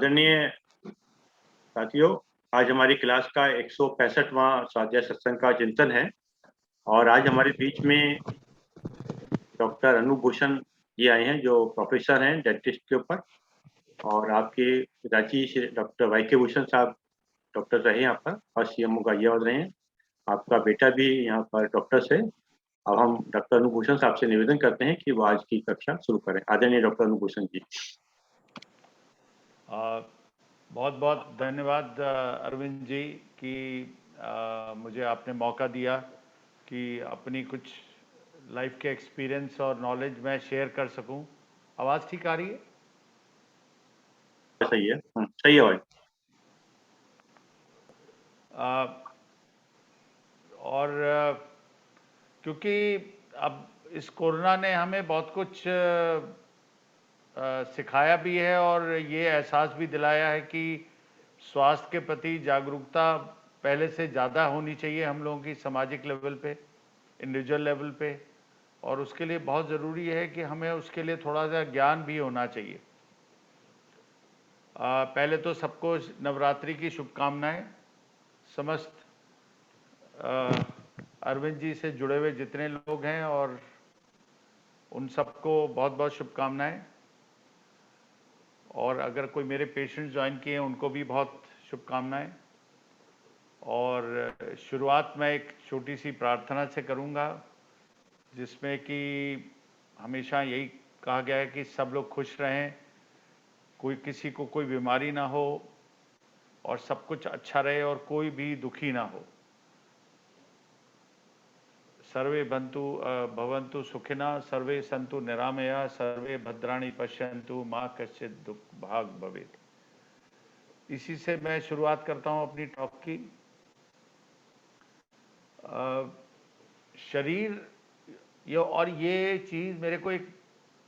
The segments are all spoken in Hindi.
आदरणीय साथियों, आज हमारी क्लास का 165वां स्वाध्याय सत्संग का चिंतन है और आज हमारे बीच में डॉक्टर अनुभूषण जी आए हैं जो प्रोफेसर हैं डेंटिस्ट के ऊपर। और आपके पिताजी श्री डॉक्टर वाई के भूषण साहब डॉक्टर रहे यहाँ पर और सीएमओ गाजियाबाद रहे हैं। आपका बेटा भी यहाँ पर डॉक्टर है। अब हम डॉक्टर अनुभूषण साहब से निवेदन करते हैं कि वो आज की कक्षा शुरू करें। आदरणीय डॉक्टर अनुभूषण जी। बहुत बहुत धन्यवाद अरविंद जी कि मुझे आपने मौका दिया कि अपनी कुछ लाइफ के एक्सपीरियंस और नॉलेज मैं शेयर कर सकूं। आवाज़ ठीक आ रही है? सही है, सही है भाई। और क्योंकि अब इस कोरोना ने हमें बहुत कुछ सिखाया भी है और ये एहसास भी दिलाया है कि स्वास्थ्य के प्रति जागरूकता पहले से ज़्यादा होनी चाहिए हम लोगों की सामाजिक लेवल पे, इंडिविजुअल लेवल पे। और उसके लिए बहुत ज़रूरी है कि हमें उसके लिए थोड़ा सा ज्ञान भी होना चाहिए। पहले तो सबको नवरात्रि की शुभकामनाएं। समस्त अरविंद जी से जुड़े हुए जितने लोग हैं और उन सबको बहुत बहुत शुभकामनाएं। और अगर कोई मेरे पेशेंट्स ज्वाइन किए हैं उनको भी बहुत शुभकामनाएं। और शुरुआत मैं एक छोटी सी प्रार्थना से करूंगा जिसमें कि हमेशा यही कहा गया है कि सब लोग खुश रहें, कोई किसी को कोई बीमारी ना हो और सब कुछ अच्छा रहे और कोई भी दुखी ना हो। सर्वे भवन्तु सुखिनः, सर्वे सन्तु निरामया, सर्वे भद्राणि पश्यन्तु, माँ कश्चित् दुख भाग भवेत्। इसी से मैं शुरुआत करता हूँ अपनी टॉक की। शरीर ये चीज़ मेरे को एक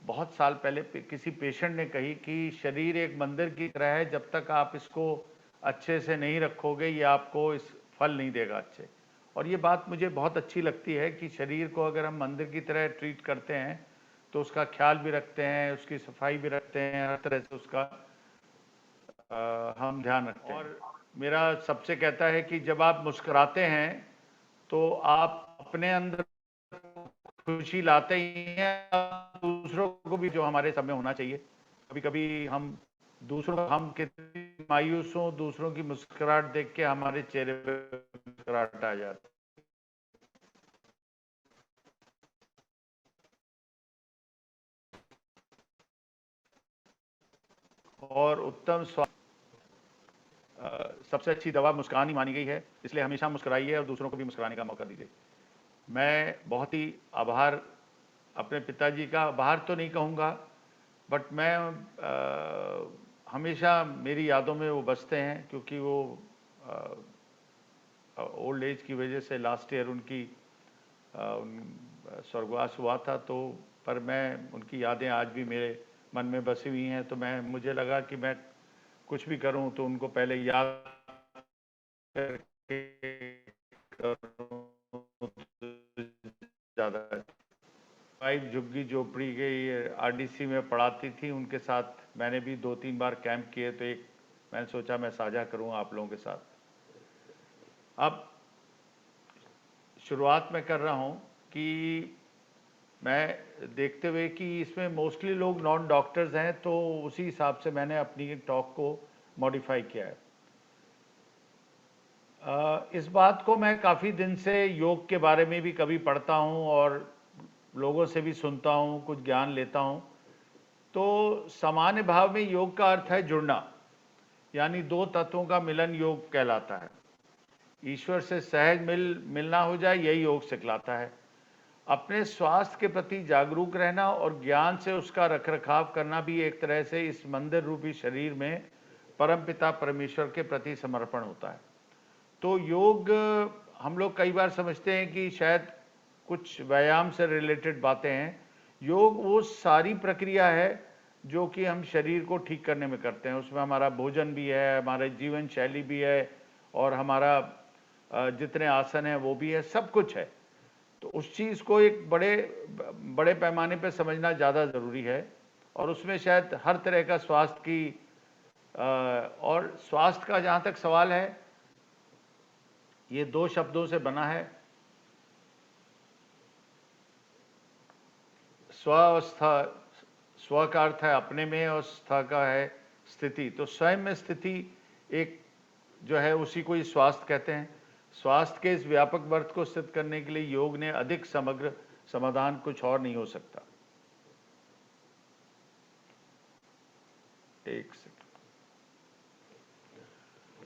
बहुत साल पहले किसी पेशेंट ने कही कि शरीर एक मंदिर की तरह है, जब तक आप इसको अच्छे से नहीं रखोगे ये आपको इस फल नहीं देगा अच्छे। और ये बात मुझे बहुत अच्छी लगती है कि शरीर को अगर हम मंदिर की तरह ट्रीट करते हैं तो उसका ख्याल भी रखते हैं, उसकी सफाई भी रखते हैं, हर तरह से उसका हम ध्यान रखते हैं। और मेरा सबसे कहता है कि जब आप मुस्कुराते हैं तो आप अपने अंदर खुशी लाते ही हैं, दूसरों को भी जो हमारे सब में होना चाहिए। कभी कभी हम कितनी मायूस हों, दूसरों की मुस्कुराहट देख के हमारे चेहरे पे मुस्कुराहट आ जाती है। और उत्तम सबसे अच्छी दवा मुस्कान ही मानी गई है, इसलिए हमेशा मुस्कुराइए और दूसरों को भी मुस्कुराने का मौका दीजिए। मैं बहुत ही आभार अपने पिताजी का, आभार तो नहीं कहूँगा, बट मैं हमेशा मेरी यादों में वो बसते हैं क्योंकि वो ओल्ड एज की वजह से लास्ट ईयर उनकी स्वर्गवास हुआ था। तो पर मैं उनकी यादें आज भी मेरे मन में बसी हुई हैं। तो मुझे लगा कि मैं कुछ भी करूं तो उनको पहले याद करके ज़्यादा। वाइफ झुग्गी झोपड़ी के आरडीसी में पढ़ाती थी, उनके साथ मैंने भी 2-3 बार कैंप किए, तो एक मैंने सोचा मैं साझा करूं आप लोगों के साथ। अब शुरुआत में कर रहा हूं कि मैं देखते हुए कि इसमें मोस्टली लोग नॉन डॉक्टर्स हैं, तो उसी हिसाब से मैंने अपनी टॉक को मॉडिफाई किया है। इस बात को मैं काफ़ी दिन से योग के बारे में भी कभी पढ़ता हूं और लोगों से भी सुनता हूं, कुछ ज्ञान लेता हूं। तो सामान्य भाव में योग का अर्थ है जुड़ना, यानी दो तत्वों का मिलन योग कहलाता है। ईश्वर से सहज मिलना हो जाए, यही योग सिखलाता है। अपने स्वास्थ्य के प्रति जागरूक रहना और ज्ञान से उसका रखरखाव करना भी एक तरह से इस मंदिर रूपी शरीर में परमपिता परमेश्वर के प्रति समर्पण होता है। तो योग हम लोग कई बार समझते हैं कि शायद कुछ व्यायाम से रिलेटेड बातें हैं। योग वो सारी प्रक्रिया है जो कि हम शरीर को ठीक करने में करते हैं। उसमें हमारा भोजन भी है, हमारे जीवन शैली भी है और हमारा जितने आसन हैं वो भी है, सब कुछ है। तो उस चीज़ को एक बड़े पैमाने पे समझना ज़्यादा ज़रूरी है और उसमें शायद हर तरह का स्वास्थ्य की और स्वास्थ्य का जहाँ तक सवाल है, ये 2 शब्दों से बना है। स्व और स्था, स्व का अर्थ है अपने में और स्था का है स्थिति। तो स्वयं में स्थिति एक जो है उसी को ही स्वास्थ्य कहते हैं। स्वास्थ्य के इस व्यापक अर्थ को सिद्ध करने के लिए योग ने अधिक समग्र समाधान कुछ और नहीं हो सकता। एक सेकंड।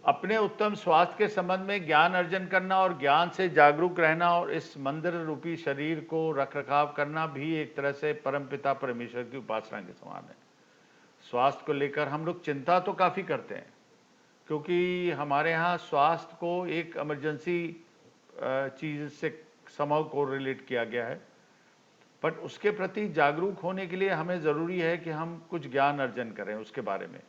अपने उत्तम स्वास्थ्य के संबंध में ज्ञान अर्जन करना और ज्ञान से जागरूक रहना और इस मंदिर रूपी शरीर को रखरखाव करना भी एक तरह से परमपिता परमेश्वर की उपासना के समान है। स्वास्थ्य को लेकर हम लोग चिंता तो काफ़ी करते हैं, क्योंकि हमारे यहाँ स्वास्थ्य को एक इमरजेंसी चीज़ से समहाउ कोरिलेट किया गया है, बट उसके प्रति जागरूक होने के लिए हमें ज़रूरी है कि हम कुछ ज्ञान अर्जन करें उसके बारे में।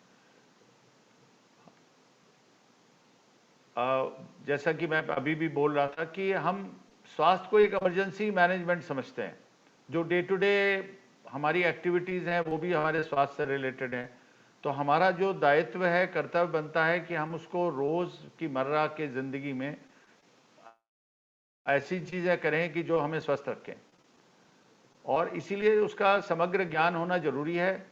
जैसा कि मैं अभी भी बोल रहा था कि हम स्वास्थ्य को एक इमरजेंसी मैनेजमेंट समझते हैं। जो डे टू डे हमारी एक्टिविटीज़ हैं वो भी हमारे स्वास्थ्य से रिलेटेड हैं। तो हमारा जो दायित्व है, कर्तव्य बनता है कि हम उसको रोज़ की मर्रा के ज़िंदगी में ऐसी चीज़ें करें कि जो हमें स्वस्थ रखें, और इसीलिए उसका समग्र ज्ञान होना ज़रूरी है।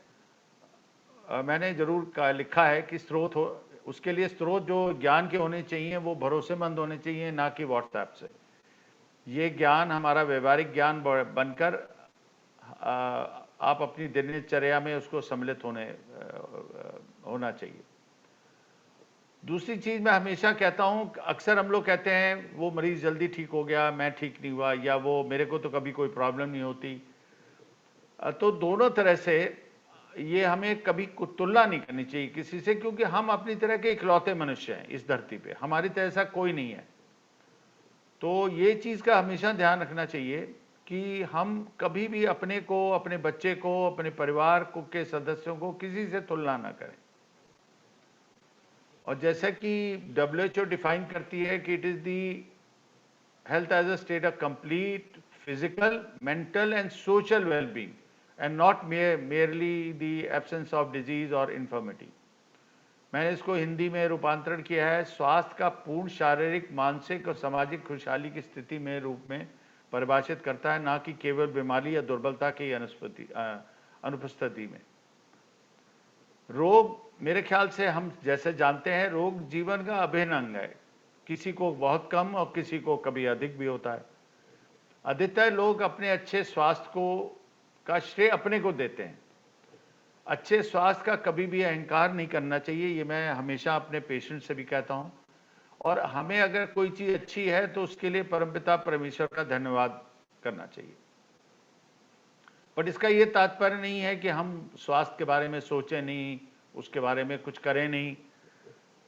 मैंने ज़रूर लिखा है कि स्रोत हो, उसके लिए स्रोत जो ज्ञान के होने चाहिए वो भरोसेमंद होने चाहिए, ना कि व्हाट्सएप से। ये ज्ञान हमारा व्यवहारिक ज्ञान बनकर आप अपनी दिनचर्या में उसको सम्मिलित होना चाहिए। दूसरी चीज़ मैं हमेशा कहता हूँ, अक्सर हम लोग कहते हैं वो मरीज़ जल्दी ठीक हो गया, मैं ठीक नहीं हुआ, या वो मेरे को तो कभी कोई प्रॉब्लम नहीं होती। तो दोनों तरह से ये हमें कभी तुलना नहीं करनी चाहिए किसी से, क्योंकि हम अपनी तरह के इकलौते मनुष्य हैं इस धरती पे, हमारी तरह ऐसा कोई नहीं है। तो ये चीज़ का हमेशा ध्यान रखना चाहिए कि हम कभी भी अपने को, अपने बच्चे को, अपने परिवार को के सदस्यों को किसी से तुलना ना करें। और जैसा कि WHO डिफाइन करती है कि it is the health as a state of complete physical, mental and social wellbeing and not merely the absence of disease or infirmity। मैंने इसको हिंदी में रूपांतरण किया है, स्वास्थ्य का पूर्ण शारीरिक, मानसिक और सामाजिक खुशहाली की स्थिति में रूप में परिभाषित करता है, ना कि केवल बीमारी या दुर्बलता की अनुपस्थिति में। रोग, मेरे ख्याल से हम जैसे जानते हैं, रोग जीवन का अभिन्न अंग है। किसी को बहुत कम और किसी को कभी अधिक भी होता है। अधिकतर लोग अपने अच्छे स्वास्थ्य का श्रेय अपने को देते हैं। अच्छे स्वास्थ्य का कभी भी अहंकार नहीं करना चाहिए, ये मैं हमेशा अपने पेशेंट से भी कहता हूँ। और हमें अगर कोई चीज़ अच्छी है तो उसके लिए परमपिता परमेश्वर का धन्यवाद करना चाहिए। बट इसका ये तात्पर्य नहीं है कि हम स्वास्थ्य के बारे में सोचें नहीं, उसके बारे में कुछ करें नहीं,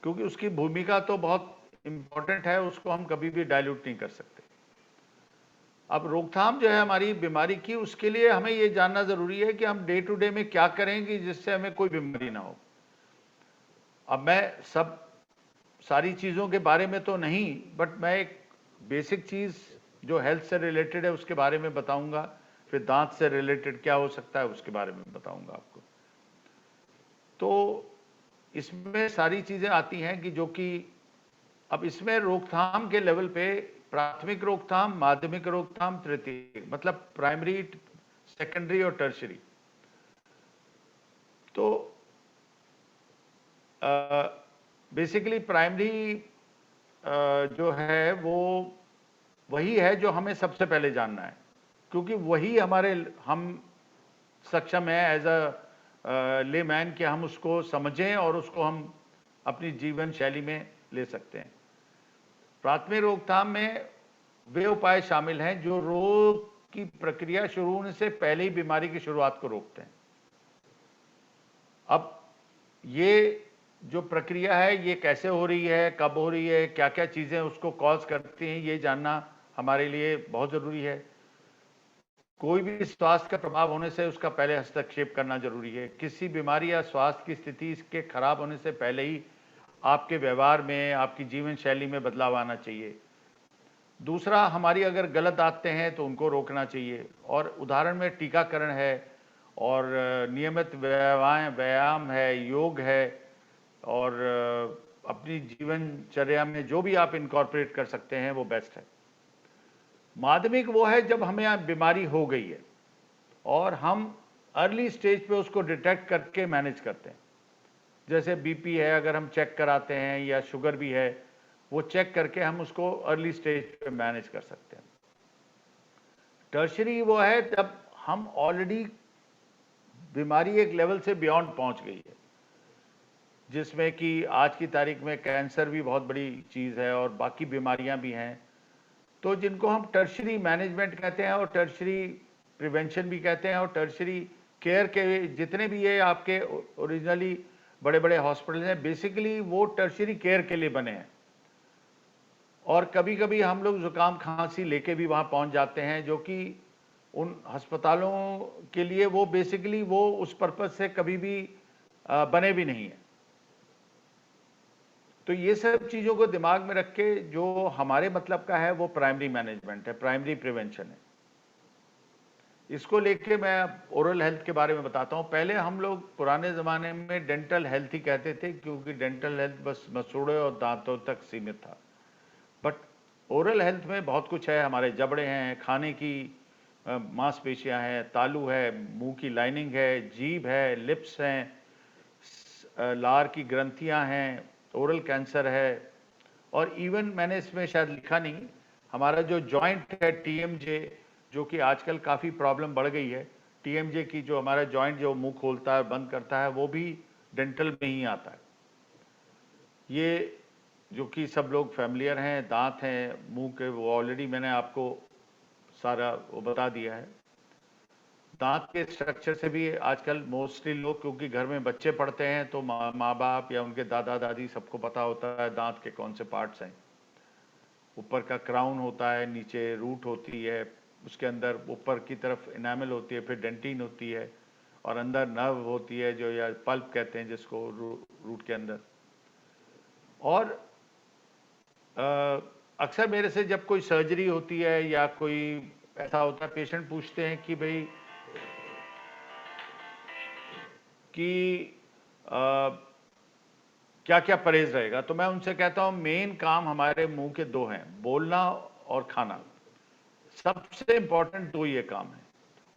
क्योंकि उसकी भूमिका तो बहुत इम्पोर्टेंट है, उसको हम कभी भी डाइल्यूट नहीं कर सकते। अब रोकथाम जो है हमारी बीमारी की, उसके लिए हमें ये जानना ज़रूरी है कि हम डे टू डे में क्या करेंगे जिससे हमें कोई बीमारी ना हो। अब मैं सारी चीज़ों के बारे में तो नहीं, बट मैं एक बेसिक चीज़ जो हेल्थ से रिलेटेड है उसके बारे में बताऊंगा, फिर दांत से रिलेटेड क्या हो सकता है उसके बारे में बताऊंगा आपको। तो इसमें सारी चीज़ें आती हैं कि जो कि अब इसमें रोकथाम के लेवल पे प्राथमिक रोकथाम, माध्यमिक रोकथाम, तृतीयक, मतलब प्राइमरी, सेकेंडरी और टर्शरी। तो बेसिकली प्राइमरी जो है वो वही है जो हमें सबसे पहले जानना है, क्योंकि वही हम सक्षम है एज अ लेमैन कि हम उसको समझें और उसको हम अपनी जीवन शैली में ले सकते हैं। प्राथमिक रोकथाम में वे उपाय शामिल हैं जो रोग की प्रक्रिया शुरू होने से पहले ही बीमारी की शुरुआत को रोकते हैं। अब ये जो प्रक्रिया है ये कैसे हो रही है, कब हो रही है, क्या क्या चीज़ें उसको कॉज करती हैं, ये जानना हमारे लिए बहुत ज़रूरी है। कोई भी स्वास्थ्य का प्रभाव होने से उसका पहले हस्तक्षेप करना जरूरी है। किसी बीमारी या स्वास्थ्य की स्थिति इसके खराब होने से पहले ही आपके व्यवहार में, आपकी जीवन शैली में बदलाव आना चाहिए। दूसरा, हमारी अगर गलत आदतें हैं तो उनको रोकना चाहिए, और उदाहरण में टीकाकरण है और नियमित व्यायाम है, योग है, और अपनी जीवनचर्या में जो भी आप इनकॉर्पोरेट कर सकते हैं वो बेस्ट है। माध्यमिक वो है जब हमें बीमारी हो गई है और हम अर्ली स्टेज पे उसको डिटेक्ट करके मैनेज करते हैं। जैसे बीपी है, अगर हम चेक कराते हैं, या शुगर भी है, वो चेक करके हम उसको अर्ली स्टेज पे मैनेज कर सकते हैं। टर्शरी वो है जब हम ऑलरेडी बीमारी एक लेवल से बियॉन्ड पहुंच गई है, जिसमें कि आज की तारीख में कैंसर भी बहुत बड़ी चीज़ है और बाकी बीमारियां भी हैं, तो जिनको हम टर्शरी मैनेजमेंट कहते हैं और टर्शरी प्रिवेंशन भी कहते हैं और टर्शरी केयर के जितने भी ये आपके ओरिजिनली बड़े बड़े हॉस्पिटल हैं, बेसिकली वो टर्शरी केयर के लिए बने हैं। और कभी कभी हम लोग जुकाम खांसी लेके भी वहाँ पहुँच जाते हैं, जो कि उन अस्पतालों के लिए वो बेसिकली वो उस पर्पज़ से कभी भी बने भी नहीं है। तो ये सब चीज़ों को दिमाग में रख के जो हमारे मतलब का है वो प्राइमरी मैनेजमेंट है, प्राइमरी प्रिवेंशन है। इसको लेके मैं ओरल हेल्थ के बारे में बताता हूँ। पहले हम लोग पुराने ज़माने में डेंटल हेल्थ ही कहते थे, क्योंकि डेंटल हेल्थ बस मसूड़े और दांतों तक सीमित था। बट ओरल हेल्थ में बहुत कुछ है। हमारे जबड़े हैं, खाने की मांसपेशियां हैं, तालू है, मुंह की लाइनिंग है, जीभ है, लिप्स हैं, लार की ग्रंथियां हैं, ओरल कैंसर है, और इवन मैंने इसमें शायद लिखा नहीं, हमारा जो जॉइंट है टीएमजे, जो कि आजकल काफ़ी प्रॉब्लम बढ़ गई है, टीएमजे की जो हमारा जॉइंट जो मुंह खोलता है बंद करता है, वो भी डेंटल में ही आता है। ये जो कि सब लोग फैमिलियर हैं, दांत हैं मुंह के, वो ऑलरेडी मैंने आपको सारा वो बता दिया है। दांत के स्ट्रक्चर से भी आजकल मोस्टली लोग, क्योंकि घर में बच्चे पढ़ते हैं तो माँ बाप या उनके दादा दादी सबको पता होता है दांत के कौन से पार्ट्स हैं। ऊपर का क्राउन होता है, नीचे रूट होती है, उसके अंदर ऊपर की तरफ इनामल होती है, फिर डेंटिन होती है, और अंदर नर्व होती है जो, या पल्प कहते हैं जिसको, रूट के अंदर। और अक्सर मेरे से जब कोई सर्जरी होती है या कोई ऐसा होता है, पेशेंट पूछते हैं कि भाई कि क्या क्या परहेज रहेगा, तो मैं उनसे कहता हूँ मेन काम हमारे मुंह के दो हैं, बोलना और खाना। सबसे इंपॉर्टेंट दो ये काम है,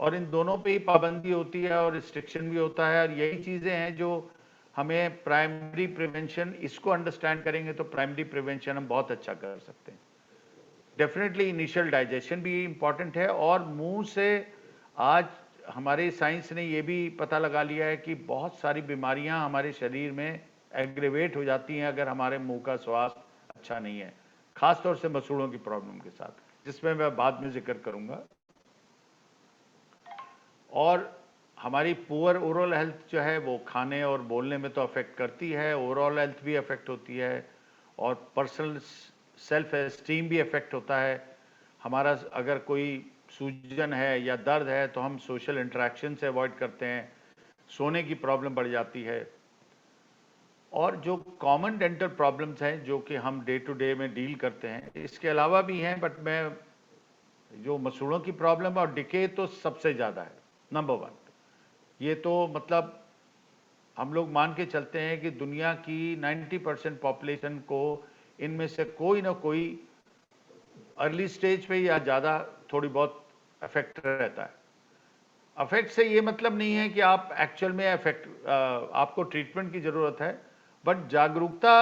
और इन दोनों पे ही पाबंदी होती है और रिस्ट्रिक्शन भी होता है। और यही चीज़ें हैं जो हमें प्राइमरी प्रिवेंशन, इसको अंडरस्टैंड करेंगे तो प्राइमरी प्रिवेंशन हम बहुत अच्छा कर सकते हैं। डेफिनेटली इनिशियल डाइजेशन भी इम्पॉर्टेंट है, और मुंह से आज हमारे साइंस ने ये भी पता लगा लिया है कि बहुत सारी बीमारियां हमारे शरीर में एग्रेवेट हो जाती हैं अगर हमारे मुंह का स्वास्थ्य अच्छा नहीं है, खासतौर से मसूड़ों की प्रॉब्लम के साथ, जिसमें मैं बाद में जिक्र करूंगा। और हमारी पुअर ओरल हेल्थ जो है वो खाने और बोलने में तो अफेक्ट करती है, ओवरऑल हेल्थ भी अफेक्ट होती है, और पर्सनल सेल्फ एस्टीम भी अफेक्ट होता है हमारा। अगर कोई सूजन है या दर्द है तो हम सोशल इंटरेक्शन से अवॉइड करते हैं, सोने की प्रॉब्लम बढ़ जाती है। और जो कॉमन डेंटल प्रॉब्लम्स हैं जो कि हम डे टू डे में डील करते हैं, इसके अलावा भी हैं, बट मैं जो मसूड़ों की प्रॉब्लम और डिके तो सबसे ज़्यादा है, नंबर 1। ये तो मतलब हम लोग मान के चलते हैं कि दुनिया की 90% पॉपुलेशन को इनमें से कोई ना कोई अर्ली स्टेज पे या ज़्यादा थोड़ी बहुत अफेक्ट रहता है। अफेक्ट से ये मतलब नहीं है कि आप एक्चुअल में आपको ट्रीटमेंट की ज़रूरत है, बट जागरूकता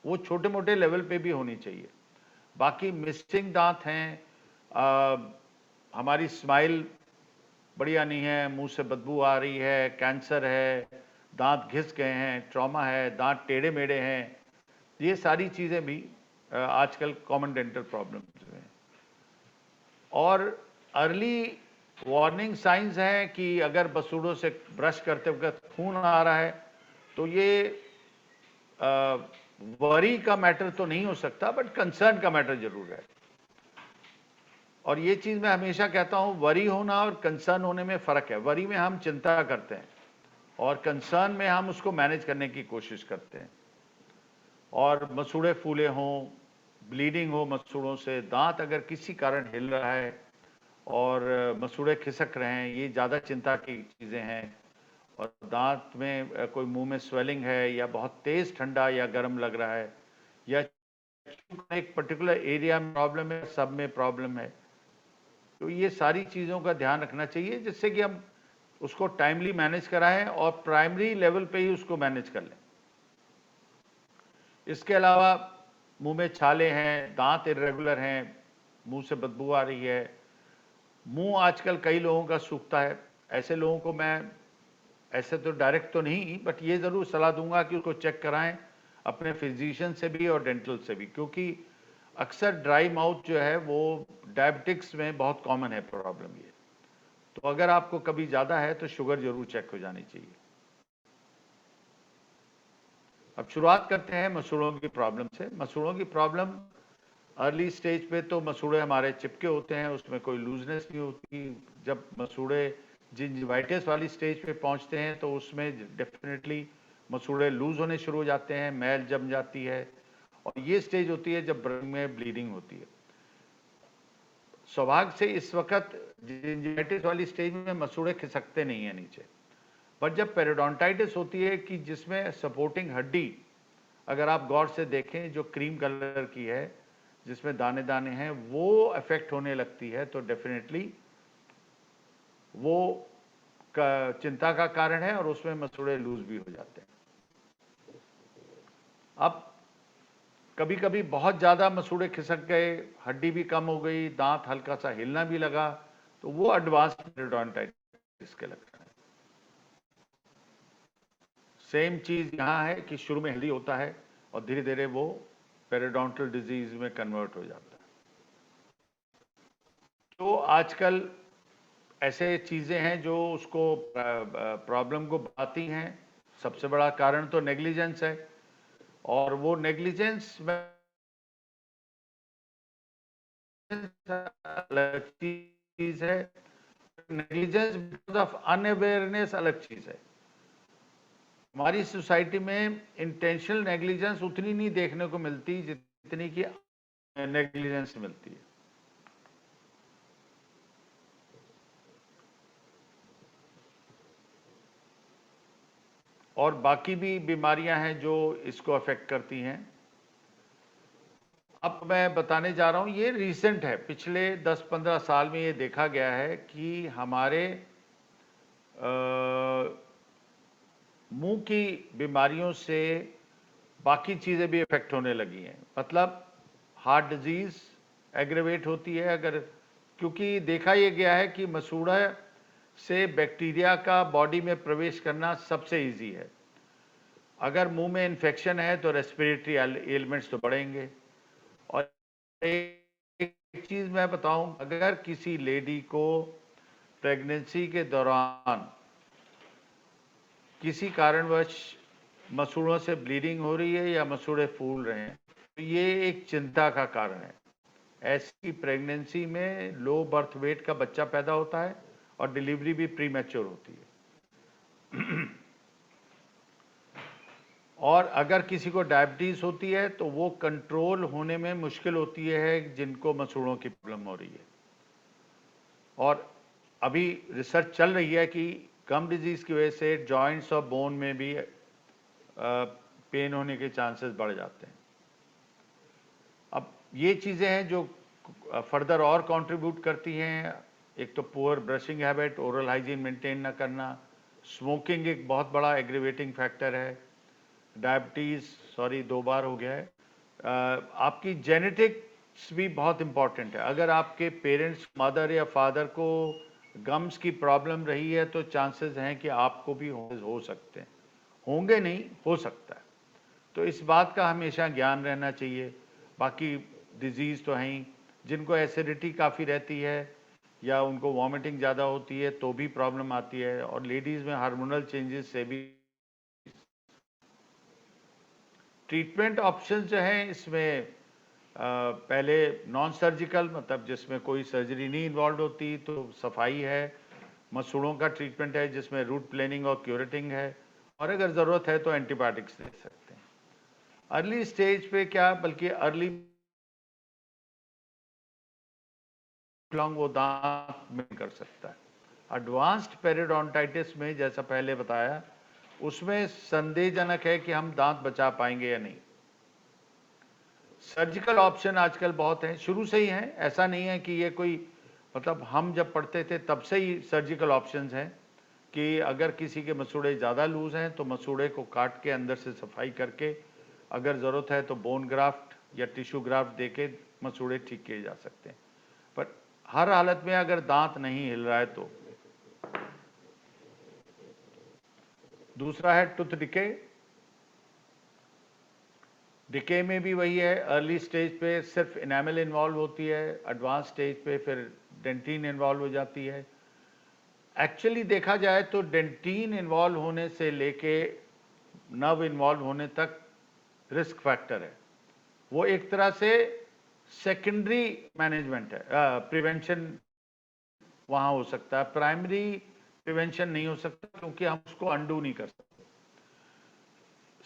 वो छोटे मोटे लेवल पे भी होनी चाहिए। बाकी मिसिंग दांत हैं, हमारी स्माइल बढ़िया नहीं है, मुंह से बदबू आ रही है, कैंसर है, दांत घिस गए हैं, ट्रॉमा है, दांत टेढ़े मेढ़े हैं, ये सारी चीज़ें भी आजकल कॉमन डेंटल प्रॉब्लम्स हैं। और अर्ली वार्निंग साइंस हैं कि अगर बसूड़ों से ब्रश करते वक्त खून आ रहा है तो ये वरी का मैटर तो नहीं हो सकता, बट कंसर्न का मैटर जरूर है। और ये चीज़ मैं हमेशा कहता हूँ, वरी होना और कंसर्न होने में फ़र्क है। वरी में हम चिंता करते हैं और कंसर्न में हम उसको मैनेज करने की कोशिश करते हैं। और मसूड़े फूले हों, ब्लीडिंग हो मसूड़ों से, दांत अगर किसी कारण हिल रहा है और मसूड़े खिसक रहे हैं, ये ज़्यादा चिंता की चीज़ें हैं। और दांत में कोई मुंह में स्वेलिंग है या बहुत तेज ठंडा या गर्म लग रहा है या एक पर्टिकुलर एरिया में प्रॉब्लम है, सब में प्रॉब्लम है, तो ये सारी चीज़ों का ध्यान रखना चाहिए जिससे कि हम उसको टाइमली मैनेज कराएं और प्राइमरी लेवल पे ही उसको मैनेज कर लें। इसके अलावा मुंह में छाले हैं, दांत इरेगुलर हैं, मुंह से बदबू आ रही है, मुंह आजकल कई लोगों का सूखता है, ऐसे लोगों को मैं ऐसे तो डायरेक्ट तो नहीं बट ये ज़रूर सलाह दूंगा कि उसको चेक कराएं अपने फिजिशियन से भी और डेंटल से भी, क्योंकि अक्सर ड्राई माउथ जो है वो डायबिटिक्स में बहुत कॉमन है प्रॉब्लम ये। तो अगर आपको कभी ज़्यादा है तो शुगर जरूर चेक हो जानी चाहिए। अब शुरुआत करते हैं मसूड़ों की प्रॉब्लम से। मसूड़ों की प्रॉब्लम अर्ली स्टेज पे तो मसूड़े हमारे चिपके होते हैं, उसमें कोई लूजनेस नहीं होती। जब मसूड़े जिंजिवाइटिस वाली स्टेज पे पहुंचते हैं तो उसमें डेफिनेटली मसूड़े लूज होने शुरू हो जाते हैं, मैल जम जाती है, और ये स्टेज होती है जब ब्रेन में ब्लीडिंग होती है। सौभाग्य से इस वक्त जिंजिवाइटिस वाली स्टेज में मसूड़े खिसकते नहीं है नीचे, पर जब पेरिडोंटाइटिस होती है कि जिसमें सपोर्टिंग हड्डी अगर आप गौर से देखें जो क्रीम कलर की है जिसमें दाने दाने हैं वो अफेक्ट होने लगती है, तो डेफिनेटली वो चिंता का कारण है और उसमें मसूड़े लूज भी हो जाते हैं। अब कभी कभी बहुत ज़्यादा मसूड़े खिसक गए, हड्डी भी कम हो गई, दांत हल्का सा हिलना भी लगा, तो वो एडवांस पेरिडोंटाइटिस के लक्षण है। सेम चीज़ यहाँ है कि शुरू में हेल्दी होता है और धीरे धीरे वो पेरिडोंटल डिजीज में कन्वर्ट हो जाता है। तो आजकल ऐसे चीज़ें हैं जो उसको प्रॉब्लम को बढ़ाती हैं। सबसे बड़ा कारण तो नेग्लिजेंस है, और वो नेग्लिजेंस में अलग चीज़ है, नेग्लिजेंस बिकॉज ऑफ अनअवेयरनेस अलग चीज़ है। हमारी सोसाइटी में इंटेंशनल नेग्लिजेंस उतनी नहीं देखने को मिलती जितनी कि नेग्लिजेंस मिलती है। और बाकी भी बीमारियां हैं जो इसको अफेक्ट करती हैं। अब मैं बताने जा रहा हूं, ये रीसेंट है, पिछले 10-15 साल में ये देखा गया है कि हमारे मुंह की बीमारियों से बाकी चीज़ें भी इफेक्ट होने लगी हैं। मतलब हार्ट डिजीज़ एग्रेवेट होती है अगर, क्योंकि देखा ये गया है कि मसूड़ा से बैक्टीरिया का बॉडी में प्रवेश करना सबसे इजी है। अगर मुंह में इन्फेक्शन है तो रेस्पिरेटरी एलिमेंट्स तो बढ़ेंगे। और एक चीज़ मैं बताऊं, अगर किसी लेडी को प्रेगनेंसी के दौरान किसी कारणवश मसूड़ों से ब्लीडिंग हो रही है या मसूड़े फूल रहे हैं तो ये एक चिंता का कारण है। ऐसी प्रेगनेंसी में लो बर्थ वेट का बच्चा पैदा होता है और डिलीवरी भी प्रीमैच्योर होती है। और अगर किसी को डायबिटीज़ होती है तो वो कंट्रोल होने में मुश्किल होती है जिनको मसूड़ों की प्रॉब्लम हो रही है। और अभी रिसर्च चल रही है कि गम डिजीज़ की वजह से जॉइंट्स और बोन में भी पेन होने के चांसेस बढ़ जाते हैं। अब ये चीज़ें हैं जो फर्दर और कंट्रीब्यूट करती हैं। एक तो poor brushing habit, oral hygiene maintain ना करना, स्मोकिंग एक बहुत बड़ा एग्रीवेटिंग फैक्टर है, डायबिटीज़, सॉरी 2 बार हो गया है, आपकी जेनेटिक्स भी बहुत इंपॉर्टेंट है। अगर आपके पेरेंट्स, मदर या फादर को गम्स की प्रॉब्लम रही है तो चांसेस हैं कि आपको भी हो सकते हैं, होंगे नहीं, हो सकता है। तो इस बात का हमेशा ज्ञान रहना चाहिए। बाकी डिजीज़ तो हैं ही, जिनको एसिडिटी काफ़ी रहती है या उनको वॉमिटिंग ज़्यादा होती है तो भी प्रॉब्लम आती है। और लेडीज़ में हार्मोनल चेंजेस से भी ट्रीटमेंट ऑप्शन जो हैं इसमें पहले नॉन सर्जिकल, मतलब जिसमें कोई सर्जरी नहीं इन्वॉल्व होती, तो सफाई है। मसूड़ों का ट्रीटमेंट है जिसमें रूट प्लेनिंग और क्यूरेटिंग है, और अगर ज़रूरत है तो एंटीबायोटिक्स दे सकते हैं। अर्ली स्टेज पे क्या, बल्कि अर्ली लॉन्ग वो दांत में कर सकता है। एडवांस्ड पेरिडोंटाइटिस में जैसा पहले बताया, उसमें संदेहजनक है कि हम दांत बचा पाएंगे या नहीं। सर्जिकल ऑप्शन आजकल बहुत हैं, शुरू से ही हैं, ऐसा नहीं है कि ये कोई मतलब हम जब पढ़ते थे तब से ही सर्जिकल ऑप्शंस हैं कि अगर किसी के मसूड़े ज़्यादा लूज हैं तो मसूड़े को काट के अंदर से सफाई करके, अगर ज़रूरत है तो बोन ग्राफ्ट या टिश्यू ग्राफ्ट देके मसूड़े ठीक किए जा सकते हैं। पर हर हालत में अगर दांत नहीं हिल रहा है तो। दूसरा है टूथ डिके। डिके में भी वही है, अर्ली स्टेज पे सिर्फ इनेमल इन्वॉल्व होती है, एडवांस स्टेज पे फिर डेंटिन इन्वॉल्व हो जाती है। एक्चुअली देखा जाए तो डेंटिन इन्वॉल्व होने से लेके नर्व इन्वॉल्व होने तक रिस्क फैक्टर है। वो एक तरह से सेकेंडरी मैनेजमेंट है, प्रिवेंशन वहां हो सकता है, प्राइमरी प्रिवेंशन नहीं हो सकता क्योंकि हम उसको अंडू नहीं कर सकते।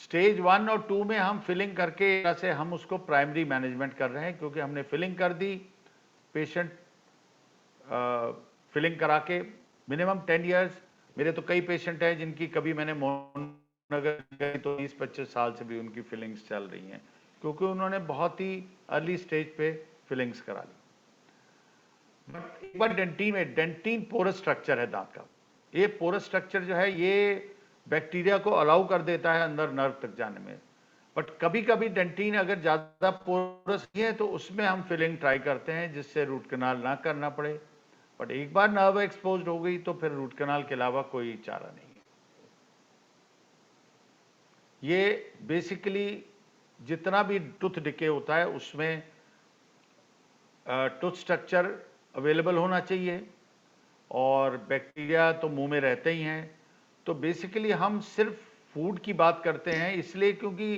स्टेज 1 और 2 में हम फिलिंग करके से हम उसको प्राइमरी मैनेजमेंट कर रहे हैं क्योंकि हमने फिलिंग कर दी, पेशेंट फिलिंग करा के मिनिमम 10 इयर्स। मेरे तो कई पेशेंट हैं जिनकी कभी मैंने मोहननगर गए तो 20-25 साल से भी उनकी फिलिंग्स चल रही हैं क्योंकि उन्होंने बहुत ही अर्ली स्टेज पे फिलिंग्स करा ली। बट एक बार डेंटिन पोरस स्ट्रक्चर है दांत का। ये पोरस स्ट्रक्चर जो है ये बैक्टीरिया को अलाउ कर देता है अंदर नर्व तक जाने में। बट कभी कभी डेंटिन अगर ज़्यादा पोरस नहीं है तो उसमें हम फिलिंग ट्राई करते हैं जिससे रूट कनाल ना करना पड़े। बट एक बार नर्व एक्सपोज्ड हो गई तो फिर रूट कनाल के अलावा कोई चारा नहीं है। ये बेसिकली जितना भी टूथ डिके होता है उसमें टूथ स्ट्रक्चर अवेलेबल होना चाहिए और बैक्टीरिया तो मुंह में रहते ही हैं। तो बेसिकली हम सिर्फ फूड की बात करते हैं इसलिए क्योंकि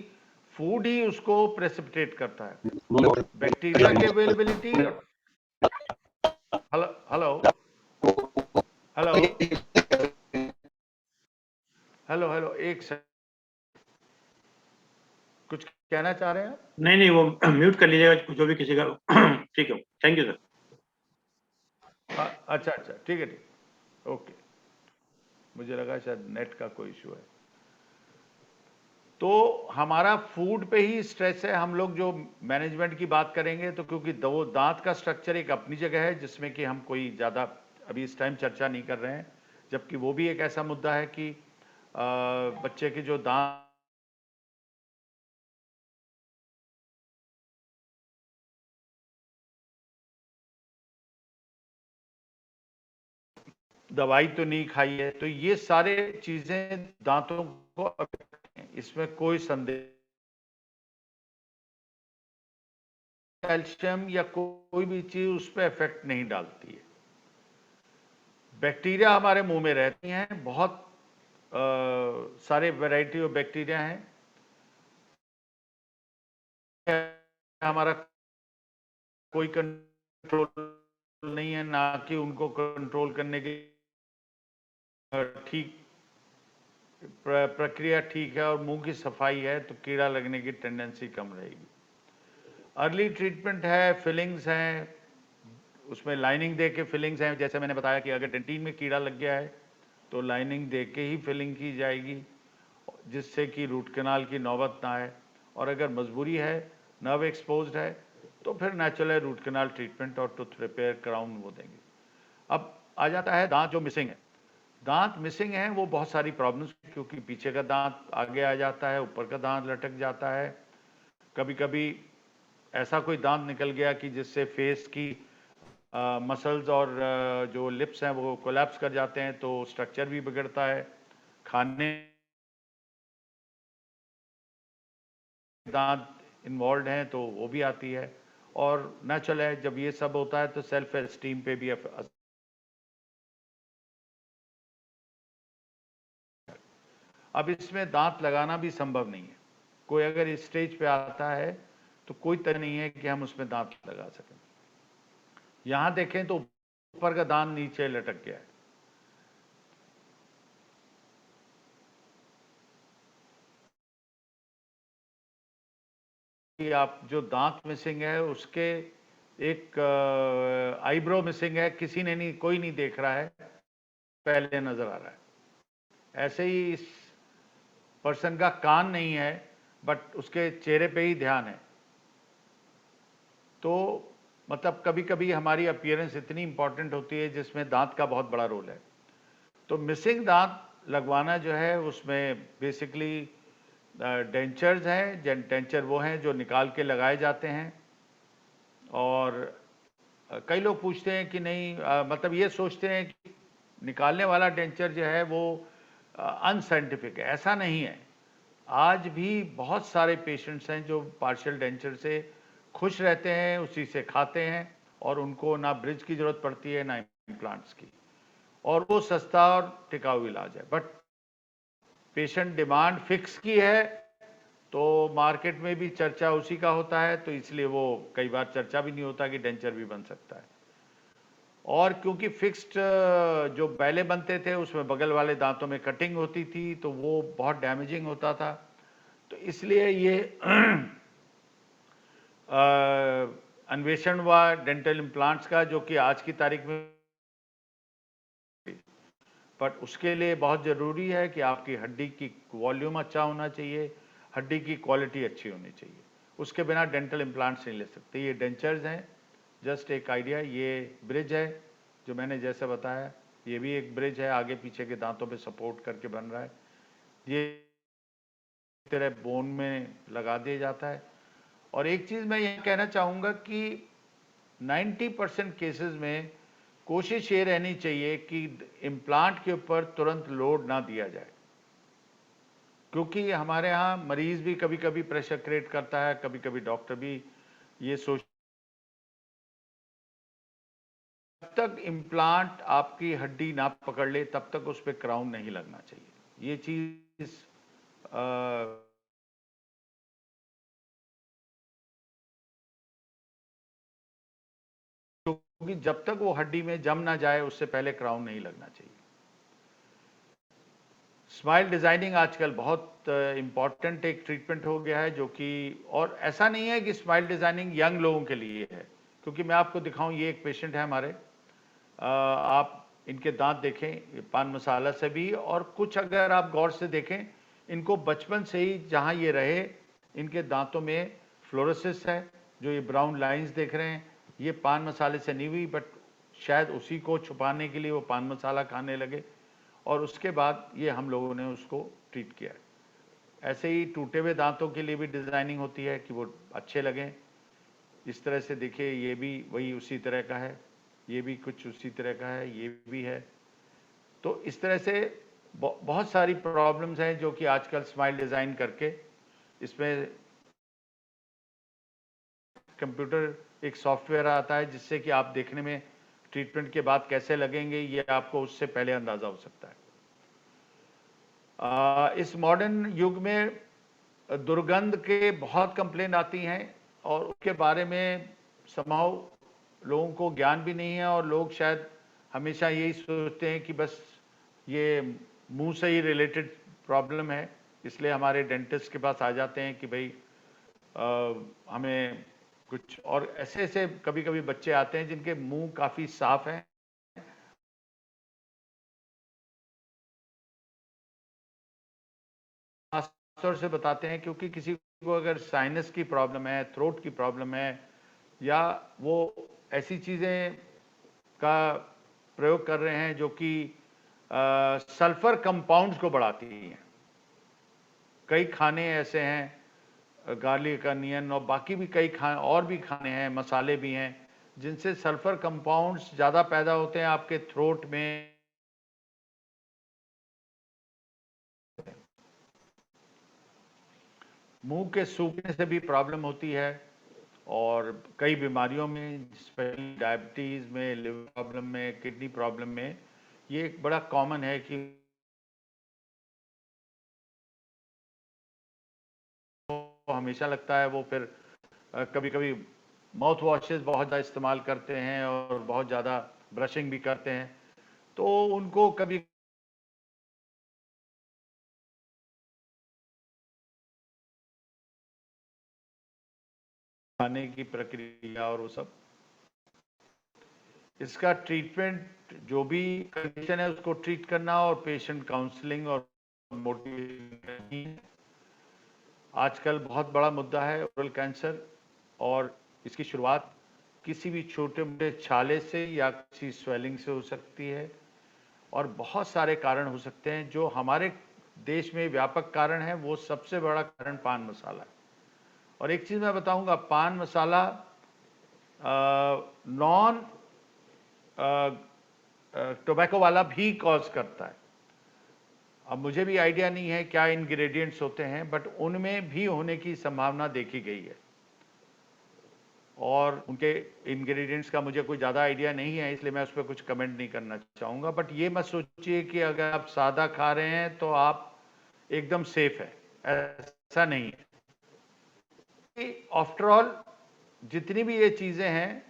फूड ही उसको प्रेसिपिटेट करता है। बैक्टीरिया की availability. Hello hello hello hello hello एक सेकंड, कुछ कहना चाह रहे हैं? नहीं नहीं, वो म्यूट कर लीजिएगा जो भी किसी का। ठीक है, थैंक यू सर। अच्छा अच्छा, ठीक है ठीक, ओके। मुझे लगा शायद नेट का कोई इशू है। तो हमारा फूड पे ही स्ट्रेस है। हम लोग जो मैनेजमेंट की बात करेंगे तो क्योंकि दो दांत का स्ट्रक्चर एक अपनी जगह है जिसमें कि हम कोई ज़्यादा अभी इस टाइम चर्चा नहीं कर रहे हैं, जबकि वो भी एक ऐसा मुद्दा है कि बच्चे के जो दांत दवाई तो नहीं खाई है, तो ये सारे चीजें दांतों को affect हैं, इसमें कोई संदेह। कैल्शियम या कोई भी चीज उस पर इफेक्ट नहीं डालती है। बैक्टीरिया हमारे मुंह में रहती हैं, बहुत सारे वैरायटी ऑफ बैक्टीरिया हैं। हमारा कोई कंट्रोल नहीं है, ना कि उनको कंट्रोल करने के ठीक प्रक्रिया ठीक है और मुंह की सफाई है तो कीड़ा लगने की टेंडेंसी कम रहेगी। अर्ली ट्रीटमेंट है, फिलिंग्स हैं, उसमें लाइनिंग दे के फिलिंग्स हैं। जैसे मैंने बताया कि अगर डेंटिन में कीड़ा लग गया है तो लाइनिंग दे के ही फिलिंग की जाएगी जिससे कि रूट कनाल की नौबत ना आए। और अगर मजबूरी है, नर्व एक्सपोज्ड है, तो फिर नेचुरल रूट कनाल ट्रीटमेंट और टूथ रिपेयर क्राउन वो देंगे। अब आ जाता है दांत जो मिसिंग है। दांत मिसिंग है वो बहुत सारी प्रॉब्लम्स, क्योंकि पीछे का दांत आगे आ जाता है, ऊपर का दांत लटक जाता है, कभी कभी ऐसा कोई दांत निकल गया कि जिससे फेस की मसल्स और जो लिप्स हैं वो कोलैप्स कर जाते हैं तो स्ट्रक्चर भी बिगड़ता है। खाने दांत इन्वॉल्व हैं तो वो भी आती है। और नेचुरल है जब ये सब होता है तो सेल्फ एस्टीम पे भी अब इसमें दांत लगाना भी संभव नहीं है। कोई अगर इस स्टेज पे आता है तो कोई तरह नहीं है कि हम उसमें दांत लगा सकें। यहां देखें तो ऊपर का दांत नीचे लटक गया है। कि आप जो दांत मिसिंग है उसके एक आईब्रो मिसिंग है, किसी ने नहीं, कोई नहीं देख रहा है। पहले नजर आ रहा है। ऐसे ही इस पर्सन का कान नहीं है बट उसके चेहरे पे ही ध्यान है। तो मतलब कभी कभी हमारी अपीयरेंस इतनी इंपॉर्टेंट होती है जिसमें दांत का बहुत बड़ा रोल है। तो मिसिंग दांत लगवाना जो है उसमें बेसिकली डेंचर्स हैं। डेंचर वो हैं जो निकाल के लगाए जाते हैं। और कई लोग पूछते हैं कि नहीं, मतलब ये सोचते हैं कि निकालने वाला डेंचर जो है वो अनसाइंटिफिक है। ऐसा नहीं है। आज भी बहुत सारे पेशेंट्स हैं जो पार्शियल डेंचर से खुश रहते हैं, उसी से खाते हैं और उनको ना ब्रिज की ज़रूरत पड़ती है ना इम्प्लांट्स की, और वो सस्ता और टिकाऊ इलाज है। बट पेशेंट डिमांड फिक्स की है तो मार्केट में भी चर्चा उसी का होता है, तो इसलिए वो कई बार चर्चा भी नहीं होता कि डेंचर भी बन सकता है। और क्योंकि फिक्स्ड जो पहले बनते थे उसमें बगल वाले दांतों में कटिंग होती थी तो वो बहुत डैमेजिंग होता था। तो इसलिए ये अन्वेषण हुआ डेंटल इम्प्लांट्स का, जो कि आज की तारीख में, बट उसके लिए बहुत ज़रूरी है कि आपकी हड्डी की वॉल्यूम अच्छा होना चाहिए, हड्डी की क्वालिटी अच्छी होनी चाहिए। उसके बिना डेंटल इम्प्लांट्स नहीं ले सकते। ये डेंचर्स हैं, जस्ट एक आइडिया। ये ब्रिज है जो मैंने जैसे बताया, ये भी एक ब्रिज है, आगे पीछे के दांतों पे सपोर्ट करके बन रहा है। ये तरह बोन में लगा दिया जाता है। और एक चीज़ मैं ये कहना चाहूँगा कि 90% केसेस में कोशिश ये रहनी चाहिए कि इम्प्लांट के ऊपर तुरंत लोड ना दिया जाए, क्योंकि हमारे यहाँ मरीज भी कभी कभी प्रेशर क्रिएट करता है, कभी कभी डॉक्टर भी ये सोच, जब तक इम्प्लांट आपकी हड्डी ना पकड़ ले तब तक उस पर क्राउन नहीं लगना चाहिए। ये चीज़ क्योंकि जब तक वो हड्डी में जम ना जाए उससे पहले क्राउन नहीं लगना चाहिए। स्माइल डिज़ाइनिंग आजकल बहुत इम्पॉर्टेंट एक ट्रीटमेंट हो गया है, जो कि, और ऐसा नहीं है कि स्माइल डिज़ाइनिंग यंग लोगों के लिए है, क्योंकि मैं आपको दिखाऊं, ये एक पेशेंट है हमारे, आप इनके दांत देखें, ये पान मसाला से भी, और कुछ अगर आप गौर से देखें, इनको बचपन से ही जहाँ ये रहे इनके दांतों में फ्लोरोसिस है। जो ये ब्राउन लाइंस देख रहे हैं ये पान मसाले से नहीं हुई, बट शायद उसी को छुपाने के लिए वो पान मसाला खाने लगे और उसके बाद ये हम लोगों ने उसको ट्रीट किया है। ऐसे ही टूटे हुए दांतों के लिए भी डिज़ाइनिंग होती है कि वो अच्छे लगें। इस तरह से देखिए, ये भी वही उसी तरह का है, ये भी कुछ उसी तरह का है, ये भी है। तो इस तरह से बहुत सारी प्रॉब्लम्स हैं जो कि आजकल स्माइल डिज़ाइन करके, इसमें कंप्यूटर एक सॉफ्टवेयर आता है जिससे कि आप देखने में ट्रीटमेंट के बाद कैसे लगेंगे ये आपको उससे पहले अंदाज़ा हो सकता है। इस मॉडर्न युग में दुर्गंध के बहुत कंप्लेन आती हैं और उसके बारे में समहाउ लोगों को ज्ञान भी नहीं है, और लोग शायद हमेशा यही सोचते हैं कि बस ये मुंह से ही रिलेटेड प्रॉब्लम है, इसलिए हमारे डेंटिस्ट के पास आ जाते हैं कि भाई हमें कुछ। और ऐसे ऐसे कभी कभी बच्चे आते हैं जिनके मुंह काफ़ी साफ हैं, खासतौर से बताते हैं क्योंकि किसी को अगर साइनस की प्रॉब्लम है, थ्रोट की प्रॉब्लम है, या वो ऐसी चीज़ें का प्रयोग कर रहे हैं जो कि सल्फर कंपाउंड्स को बढ़ाती हैं। कई खाने ऐसे हैं, गार्लिक अनियन और बाकी भी कई और भी खाने हैं, मसाले भी हैं, जिनसे सल्फर कंपाउंड्स ज़्यादा पैदा होते हैं आपके थ्रोट में। मुंह के सूखने से भी प्रॉब्लम होती है, और कई बीमारियों में, स्पेशली डायबिटीज़ में, लिवर प्रॉब्लम में, किडनी प्रॉब्लम में, ये एक बड़ा कॉमन है कि हमेशा लगता है वो फिर कभी कभी माउथ वॉशेस बहुत ज़्यादा इस्तेमाल करते हैं और बहुत ज़्यादा ब्रशिंग भी करते हैं, तो उनको कभी खाने की प्रक्रिया और वो सब। इसका ट्रीटमेंट जो भी कंडीशन है उसको ट्रीट करना और पेशेंट काउंसलिंग और मोटिवेशन आजकल बहुत बड़ा मुद्दा है ओरल कैंसर। और इसकी शुरुआत किसी भी छोटे मोटे छाले से या किसी स्वेलिंग से हो सकती है और बहुत सारे कारण हो सकते हैं। जो हमारे देश में व्यापक कारण है वो सबसे बड़ा कारण पान मसाला है। और एक चीज़ मैं बताऊंगा, पान मसाला नॉन टोबैको वाला भी कॉज करता है। अब मुझे भी आइडिया नहीं है क्या इंग्रेडिएंट्स होते हैं, बट उनमें भी होने की संभावना देखी गई है। और उनके इंग्रेडिएंट्स का मुझे कोई ज़्यादा आइडिया नहीं है, इसलिए मैं उस पर कुछ कमेंट नहीं करना चाहूँगा। बट ये मत सोचिए कि अगर आप सादा खा रहे हैं तो आप एकदम सेफ है, ऐसा नहीं है। आफ्टर ऑल जितनी भी ये चीज़ें हैं,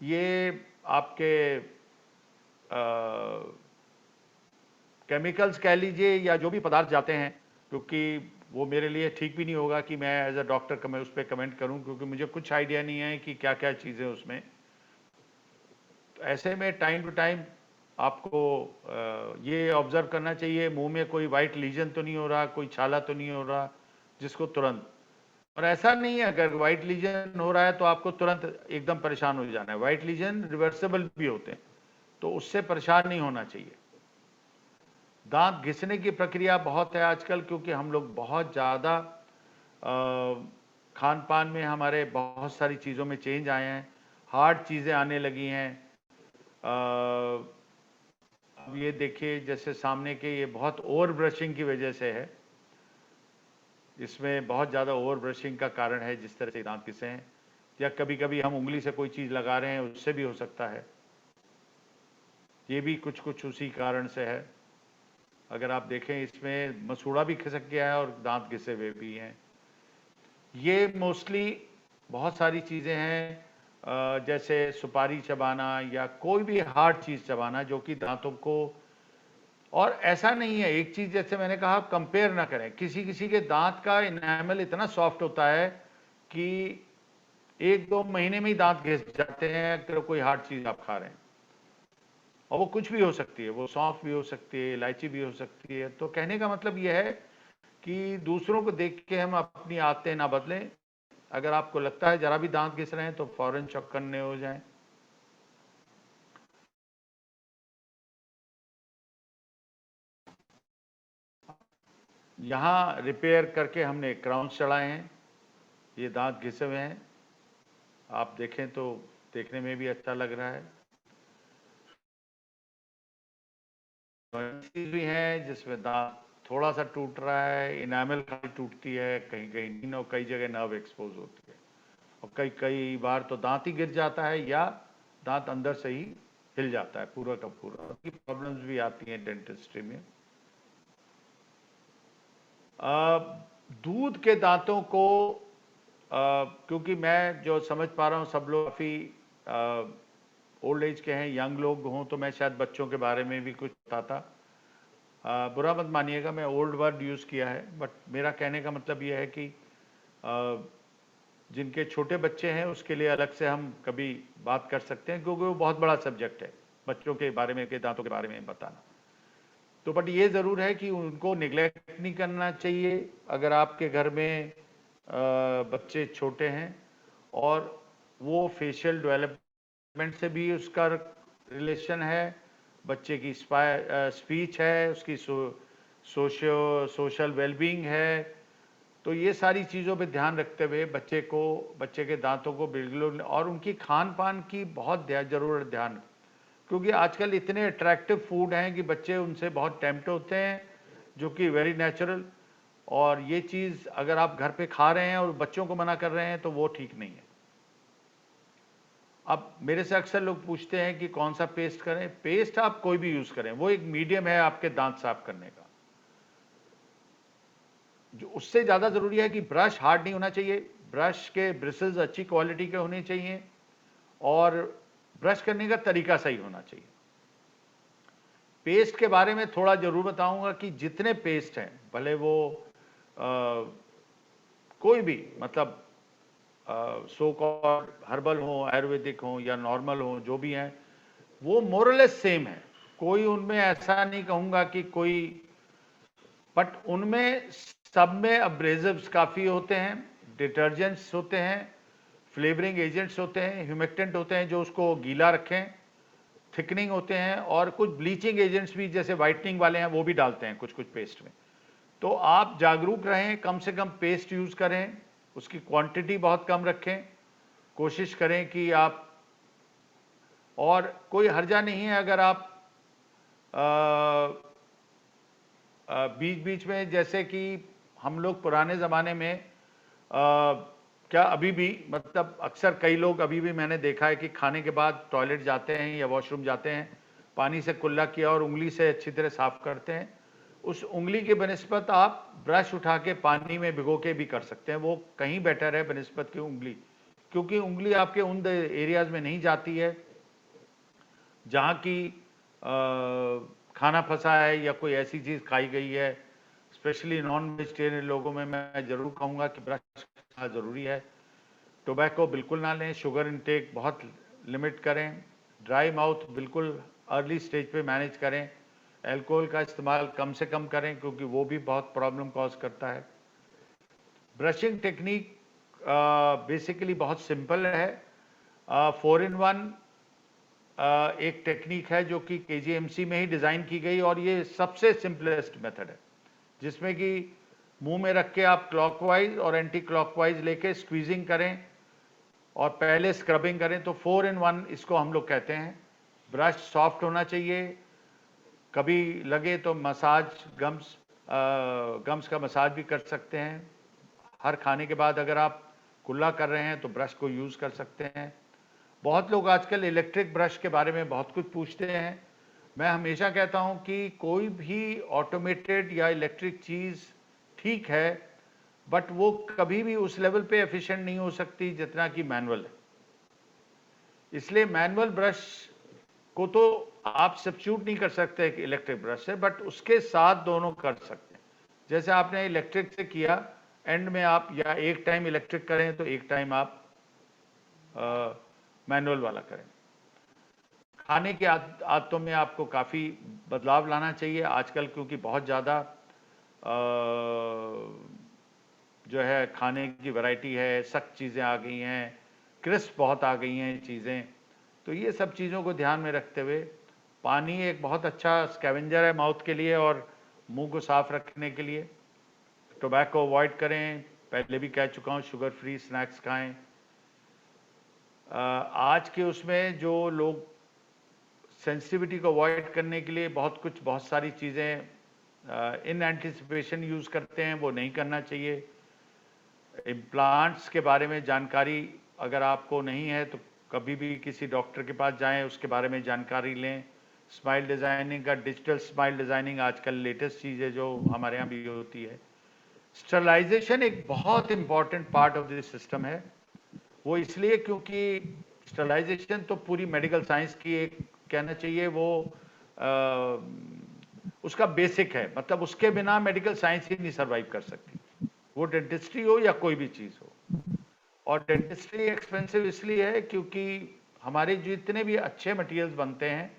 ये आपके केमिकल्स कह लीजिए या जो भी पदार्थ जाते हैं, क्योंकि वो मेरे लिए ठीक भी नहीं होगा कि मैं एज अ डॉक्टर मैं उस पर कमेंट करूं, क्योंकि मुझे कुछ आइडिया नहीं है कि क्या क्या चीज़ें उसमें। तो ऐसे में टाइम टू टाइम आपको ये ऑब्जर्व करना चाहिए, मुंह में कोई वाइट लीजन तो नहीं हो रहा, कोई छाला तो नहीं हो रहा, जिसको तुरंत। और ऐसा नहीं है अगर वाइट लीजन हो रहा है तो आपको तुरंत एकदम परेशान हो जाना है। वाइट लीजन रिवर्सेबल भी होते हैं, तो उससे परेशान नहीं होना चाहिए। दांत घिसने की प्रक्रिया बहुत है आजकल, क्योंकि हम लोग बहुत ज़्यादा खान पान में हमारे बहुत सारी चीज़ों में चेंज आए हैं, हार्ड चीज़ें आने लगी हैं। अब ये देखिए जैसे सामने के, ये बहुत ओवर ब्रशिंग की वजह से है, इसमें बहुत ज़्यादा ओवर ब्रशिंग का कारण है जिस तरह से दांत घिसे हैं। या कभी कभी हम उंगली से कोई चीज़ लगा रहे हैं, उससे भी हो सकता है। ये भी कुछ कुछ उसी कारण से है। अगर आप देखें इसमें मसूड़ा भी खिसक गया है और दांत घिसे हुए भी हैं। ये मोस्टली बहुत सारी चीज़ें हैं, जैसे सुपारी चबाना या कोई भी हार्ड चीज़ चबाना जो कि दांतों को। और ऐसा नहीं है, एक चीज़ जैसे मैंने कहा, कंपेयर ना करें। किसी किसी के दांत का इनेमल इतना सॉफ्ट होता है कि 1-2 महीने में ही दांत घिस जाते हैं अगर कोई हार्ड चीज़ आप खा रहे हैं। और वो कुछ भी हो सकती है, वो सौंफ भी हो सकती है, इलायची भी हो सकती है। तो कहने का मतलब ये है कि दूसरों को देख के हम अपनी आदतें ना बदलें। अगर आपको लगता है जरा भी दांत घिस रहे हैं तो फौरन चौकन्ने हो जाएं। यहाँ रिपेयर करके हमने क्राउन्स चढ़ाए हैं, ये दांत घिसे हुए हैं, आप देखें तो देखने में भी अच्छा लग रहा है। भी हैं जिसमें दांत थोड़ा सा टूट रहा है, इनामल खाली टूटती है, कहीं कहीं नहीं, कई जगह नर्व एक्सपोज होती है। और कई कई बार तो दांत ही गिर जाता है या दांत अंदर से ही हिल जाता है पूरा का पूरा। प्रॉब्लम्स भी आती हैं डेंटिस्ट्री में। दूध के दांतों को, क्योंकि मैं जो समझ पा रहा हूँ सब लोग काफ़ी ओल्ड एज के हैं, यंग लोग हों, तो मैं शायद बच्चों के बारे में भी कुछ बताता। बुरा मत मानिएगा, मैं ओल्ड वर्ड यूज़ किया है, बट मेरा कहने का मतलब ये है कि जिनके छोटे बच्चे हैं उसके लिए अलग से हम कभी बात कर सकते हैं, क्योंकि वो बहुत बड़ा सब्जेक्ट है बच्चों के बारे में, के दांतों के बारे में बताना। तो बट ये ज़रूर है कि उनको निगलेक्ट नहीं करना चाहिए अगर आपके घर में बच्चे छोटे हैं। और वो फेशियल डेवलपमेंट से भी उसका रिलेशन है, बच्चे की स्पीच है, उसकी सोशल वेलबींग है। तो ये सारी चीज़ों पे ध्यान रखते हुए बच्चे के दांतों को बिल्कुल, और उनकी खान पान की बहुत ज़रूर ध्यान, क्योंकि आजकल इतने अट्रैक्टिव फूड हैं कि बच्चे उनसे बहुत टेम्प्ट होते हैं, जो कि वेरी नेचुरल। और ये चीज़ अगर आप घर पे खा रहे हैं और बच्चों को मना कर रहे हैं तो वो ठीक नहीं है। अब मेरे से अक्सर लोग पूछते हैं कि कौन सा पेस्ट करें। पेस्ट आप कोई भी यूज़ करें, वो एक मीडियम है आपके दांत साफ करने का। जो उससे ज़्यादा ज़रूरी है कि ब्रश हार्ड नहीं होना चाहिए, ब्रश के ब्रिसल्स अच्छी क्वालिटी के होने चाहिए और ब्रश करने का तरीका सही होना चाहिए। पेस्ट के बारे में थोड़ा ज़रूर बताऊंगा कि जितने पेस्ट हैं, भले वो कोई भी, मतलब सो कॉल्ड हर्बल हो, आयुर्वेदिक हो या नॉर्मल हो, जो भी हैं, वो मोरलेस सेम है, कोई उनमें ऐसा नहीं कहूँगा कि कोई, बट उनमें सब में अब्रेजिव्स काफ़ी होते हैं, डिटर्जेंट्स होते हैं, फ्लेवरिंग एजेंट्स होते हैं, ह्यूमेक्टेंट होते हैं जो उसको गीला रखें, थिकनिंग होते हैं, और कुछ ब्लीचिंग एजेंट्स भी जैसे वाइटनिंग वाले हैं वो भी डालते हैं कुछ कुछ पेस्ट में। तो आप जागरूक रहें, कम से कम पेस्ट यूज़ करें, उसकी क्वांटिटी बहुत कम रखें, कोशिश करें कि आप, और कोई हर्जा नहीं है अगर आप बीच बीच में, जैसे कि हम लोग पुराने ज़माने में क्या अभी भी, मतलब अक्सर कई लोग अभी भी मैंने देखा है कि खाने के बाद टॉयलेट जाते हैं या वॉशरूम जाते हैं, पानी से कुल्ला किया और उंगली से अच्छी तरह साफ करते हैं। उस उंगली के बनिस्बत आप ब्रश उठा के पानी में भिगो के भी कर सकते हैं, वो कहीं बेटर है बनिस्बत की उंगली, क्योंकि उंगली आपके उन एरियाज में नहीं जाती है जहाँ की खाना फंसा है या कोई ऐसी चीज़ खाई गई है। स्पेशली नॉन वेजिटेरियन लोगों में मैं ज़रूर कहूँगा कि ब्रश करना ज़रूरी है। टोबैको बिल्कुल ना लें, शुगर इनटेक बहुत लिमिट करें, ड्राई माउथ बिल्कुल अर्ली स्टेज पे मैनेज करें, अल्कोहल का इस्तेमाल कम से कम करें क्योंकि वो भी बहुत प्रॉब्लम कॉज करता है। ब्रशिंग टेक्निक बेसिकली बहुत सिंपल है। 4 in 1 एक टेक्निक है जो कि केजीएमसी में ही डिज़ाइन की गई, और ये सबसे सिंपलेस्ट मेथड है जिसमें कि मुंह में रख के आप क्लॉकवाइज और एंटी क्लॉकवाइज लेके स्क्वीजिंग करें और पहले स्क्रबिंग करें, तो 4 in 1 इसको हम लोग कहते हैं। ब्रश सॉफ्ट होना चाहिए, कभी लगे तो मसाज गम्स का मसाज भी कर सकते हैं। हर खाने के बाद अगर आप कुल्ला कर रहे हैं तो ब्रश को यूज़ कर सकते हैं। बहुत लोग आजकल इलेक्ट्रिक ब्रश के बारे में बहुत कुछ पूछते हैं। मैं हमेशा कहता हूं कि कोई भी ऑटोमेटेड या इलेक्ट्रिक चीज़ ठीक है, बट वो कभी भी उस लेवल पे एफिशिएंट नहीं हो सकती जितना कि मैनुअल है। इसलिए मैनुअल ब्रश को तो आप सब्स्टिट्यूट नहीं कर सकते इलेक्ट्रिक ब्रश से, बट उसके साथ दोनों कर सकते हैं। जैसे आपने इलेक्ट्रिक से किया, एंड में आप या एक टाइम इलेक्ट्रिक करें तो एक टाइम आप मैनुअल वाला करें। खाने की आदतों में आपको काफ़ी बदलाव लाना चाहिए आजकल, क्योंकि बहुत ज़्यादा जो है खाने की वैरायटी है, सख्त चीज़ें आ गई हैं, क्रिस्प बहुत आ गई हैं चीज़ें। तो ये सब चीज़ों को ध्यान में रखते हुए, पानी एक बहुत अच्छा स्कैवेंजर है माउथ के लिए और मुंह को साफ रखने के लिए। टोबैको अवॉइड करें, पहले भी कह चुका हूँ, शुगर फ्री स्नैक्स खाएं। आज के उसमें जो लोग सेंसिटिविटी को अवॉइड करने के लिए बहुत सारी चीज़ें इन एंटिसिपेशन यूज़ करते हैं, वो नहीं करना चाहिए। इम्प्लांट्स के बारे में जानकारी अगर आपको नहीं है तो कभी भी किसी डॉक्टर के पास जाएं, उसके बारे में जानकारी लें। स्माइल डिज़ाइनिंग का, डिजिटल स्माइल डिज़ाइनिंग आजकल लेटेस्ट चीज़ है जो हमारे यहाँ भी होती है। स्टरलाइजेशन एक बहुत important part of this system है। वो इसलिए क्योंकि स्टरलाइजेशन तो पूरी मेडिकल साइंस की एक, कहना चाहिए वो उसका बेसिक है, मतलब उसके बिना मेडिकल साइंस ही नहीं सर्वाइव कर सकती, वो डेंटिस्ट्री हो या कोई भी चीज़ हो। और डेंटिस्ट्री एक्सपेंसिव इसलिए है क्योंकि हमारे जितने भी अच्छे मटेरियल्स बनते हैं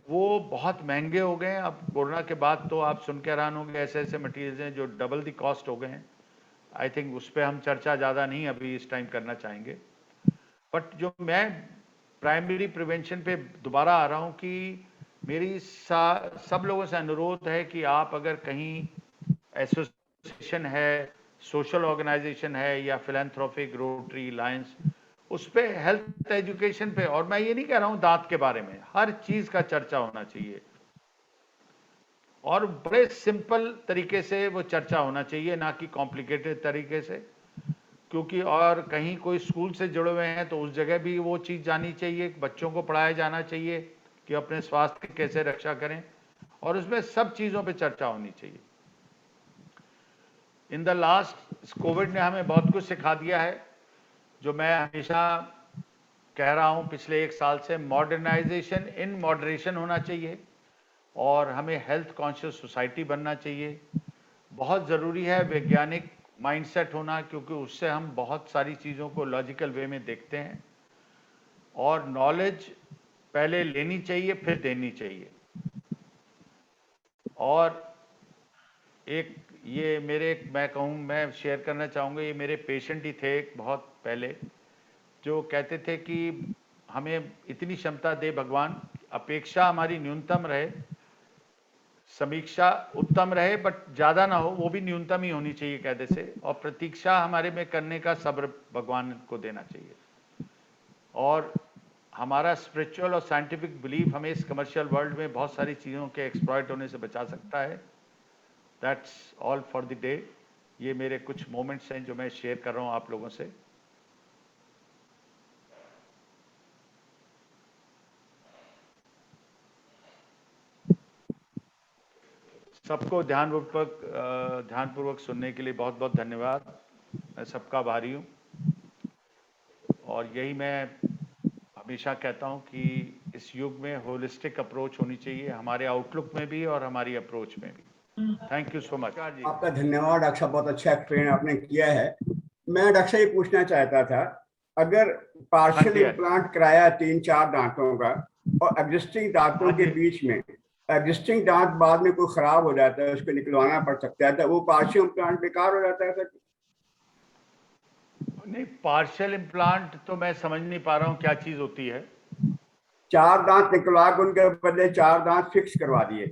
वो बहुत महंगे हो गए हैं। अब कोरोना के बाद तो आप सुन के हैरान होंगे, ऐसे ऐसे मटेरियल्स हैं जो डबल द कॉस्ट हो गए हैं। आई थिंक उस पर हम चर्चा ज़्यादा नहीं अभी इस टाइम करना चाहेंगे, बट जो मैं प्राइमरी प्रिवेंशन पे दोबारा आ रहा हूँ कि मेरी सब लोगों से अनुरोध है कि आप अगर कहीं एसोसिएशन है, सोशल ऑर्गेनाइजेशन है या फिलैंथ्रोपिक, रोटरी, लायंस, उस पे हेल्थ एजुकेशन पे, और मैं ये नहीं कह रहा हूँ दांत के बारे में, हर चीज़ का चर्चा होना चाहिए और बड़े सिंपल तरीके से वो चर्चा होना चाहिए, ना कि कॉम्प्लिकेटेड तरीके से। क्योंकि और कहीं कोई स्कूल से जुड़े हुए हैं तो उस जगह भी वो चीज़ जानी चाहिए, बच्चों को पढ़ाया जाना चाहिए कि अपने स्वास्थ्य की कैसे रक्षा करें, और उसमें सब चीज़ों पे चर्चा होनी चाहिए। इन द लास्ट, कोविड ने हमें बहुत कुछ सिखा दिया है, जो मैं हमेशा कह रहा हूँ पिछले 1 साल से, मॉडर्नाइजेशन इन मॉडरेशन होना चाहिए और हमें हेल्थ कॉन्शियस सोसाइटी बनना चाहिए। बहुत ज़रूरी है वैज्ञानिक माइंडसेट होना, क्योंकि उससे हम बहुत सारी चीज़ों को लॉजिकल वे में देखते हैं। और नॉलेज पहले लेनी चाहिए फिर देनी चाहिए। और एक ये मैं शेयर करना चाहूँगा, ये मेरे पेशेंट ही थे एक बहुत पहले, जो कहते थे कि हमें इतनी क्षमता दे भगवान, अपेक्षा हमारी न्यूनतम रहे, समीक्षा उत्तम रहे बट ज़्यादा ना हो, वो भी न्यूनतम ही होनी चाहिए कायदे से, और प्रतीक्षा हमारे में करने का सब्र भगवान को देना चाहिए। और हमारा स्पिरिचुअल और साइंटिफिक बिलीफ हमें इस कमर्शियल वर्ल्ड में बहुत सारी चीज़ों के एक्सप्लॉइट होने से बचा सकता है। That's all for the day. ये मेरे कुछ मोमेंट्स हैं जो मैं शेयर कर रहा हूँ आप लोगों से। सबको ध्यानपूर्वक सुनने के लिए बहुत बहुत धन्यवाद। मैं सबका आभारी हूँ, और यही मैं हमेशा कहता हूँ कि इस युग में होलिस्टिक अप्रोच होनी चाहिए, हमारे आउटलुक में भी और हमारी अप्रोच में भी। Thank you so much. आपका धन्यवाद डॉक्टर साहब, बहुत अच्छा एक्सप्लेन आपने किया है। मैं डॉक्टर साहब ये पूछना चाहता था, अगर पार्शियल इम्प्लांट कराया 3-4 दांतों का और एग्जिस्टिंग दांतों के बीच में एग्जिस्टिंग दांत बाद में कोई खराब हो जाता है, उसको निकलवाना पड़ सकता है, तो वो पार्शियल इम्प्लांट बेकार हो जाता है सर? नहीं, पार्शियल इम्प्लांट तो मैं समझ नहीं पा रहा हूँ क्या चीज होती है। 4 दांत निकलवा के उनके बदले 4 दांत फिक्स करवा दिए,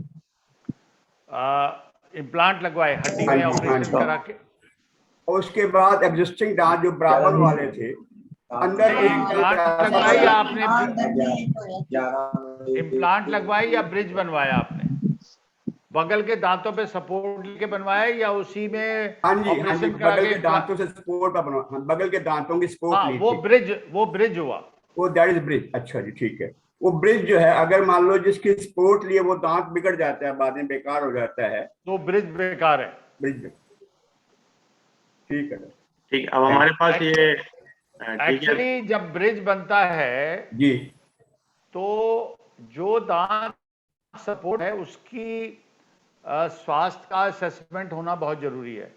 इम्प्लांट लगवाए हड्डी में ऑपरेशन करा के, और उसके बाद एग्जिस्टिंग दांत जो बराबर वाले थे अंदर इम्प्लांट लगवाए या आपने इम्प्लांट लगवाए या ब्रिज बनवाया आपने? बगल के दांतों पे सपोर्ट लेके बनवाया या उसी में ऑपरेशन करा के? दांतों से सपोर्ट पर बनवा, बगल के दांतों की सपोर्ट ली थी। वो ब्रिज हुआ, वो दैट इज ब्रिज। अच्छा जी, ठीक है। वो ब्रिज जो है, अगर मान लो जिसकी सपोर्ट लिए वो दांत बिगड़ जाता है, बाद में बेकार हो जाता है, तो ब्रिज बेकार है। ब्रिज, ठीक है। ठीक, अब हमारे पास ये एक्चुअली जब ब्रिज बनता है जी, तो जो दांत सपोर्ट है उसकी स्वास्थ्य का असेसमेंट होना बहुत जरूरी है।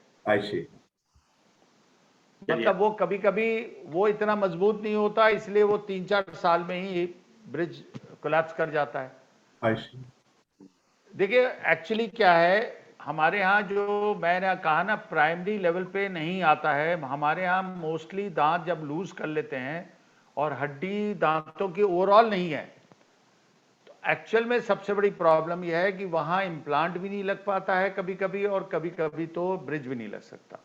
मतलब वो कभी कभी वो इतना मजबूत नहीं होता, इसलिए वो 3-4 साल में ही ब्रिज कोलैप्स कर जाता है। देखिए एक्चुअली क्या है, हमारे यहाँ जो मैंने कहा ना प्राइमरी लेवल पे नहीं आता है, हमारे यहाँ मोस्टली दांत जब लूज कर लेते हैं और हड्डी दांतों की ओवरऑल नहीं है, तो एक्चुअल में सबसे बड़ी प्रॉब्लम यह है कि वहाँ इम्प्लांट भी नहीं लग पाता है कभी कभी, और कभी कभी तो ब्रिज भी नहीं लग सकता,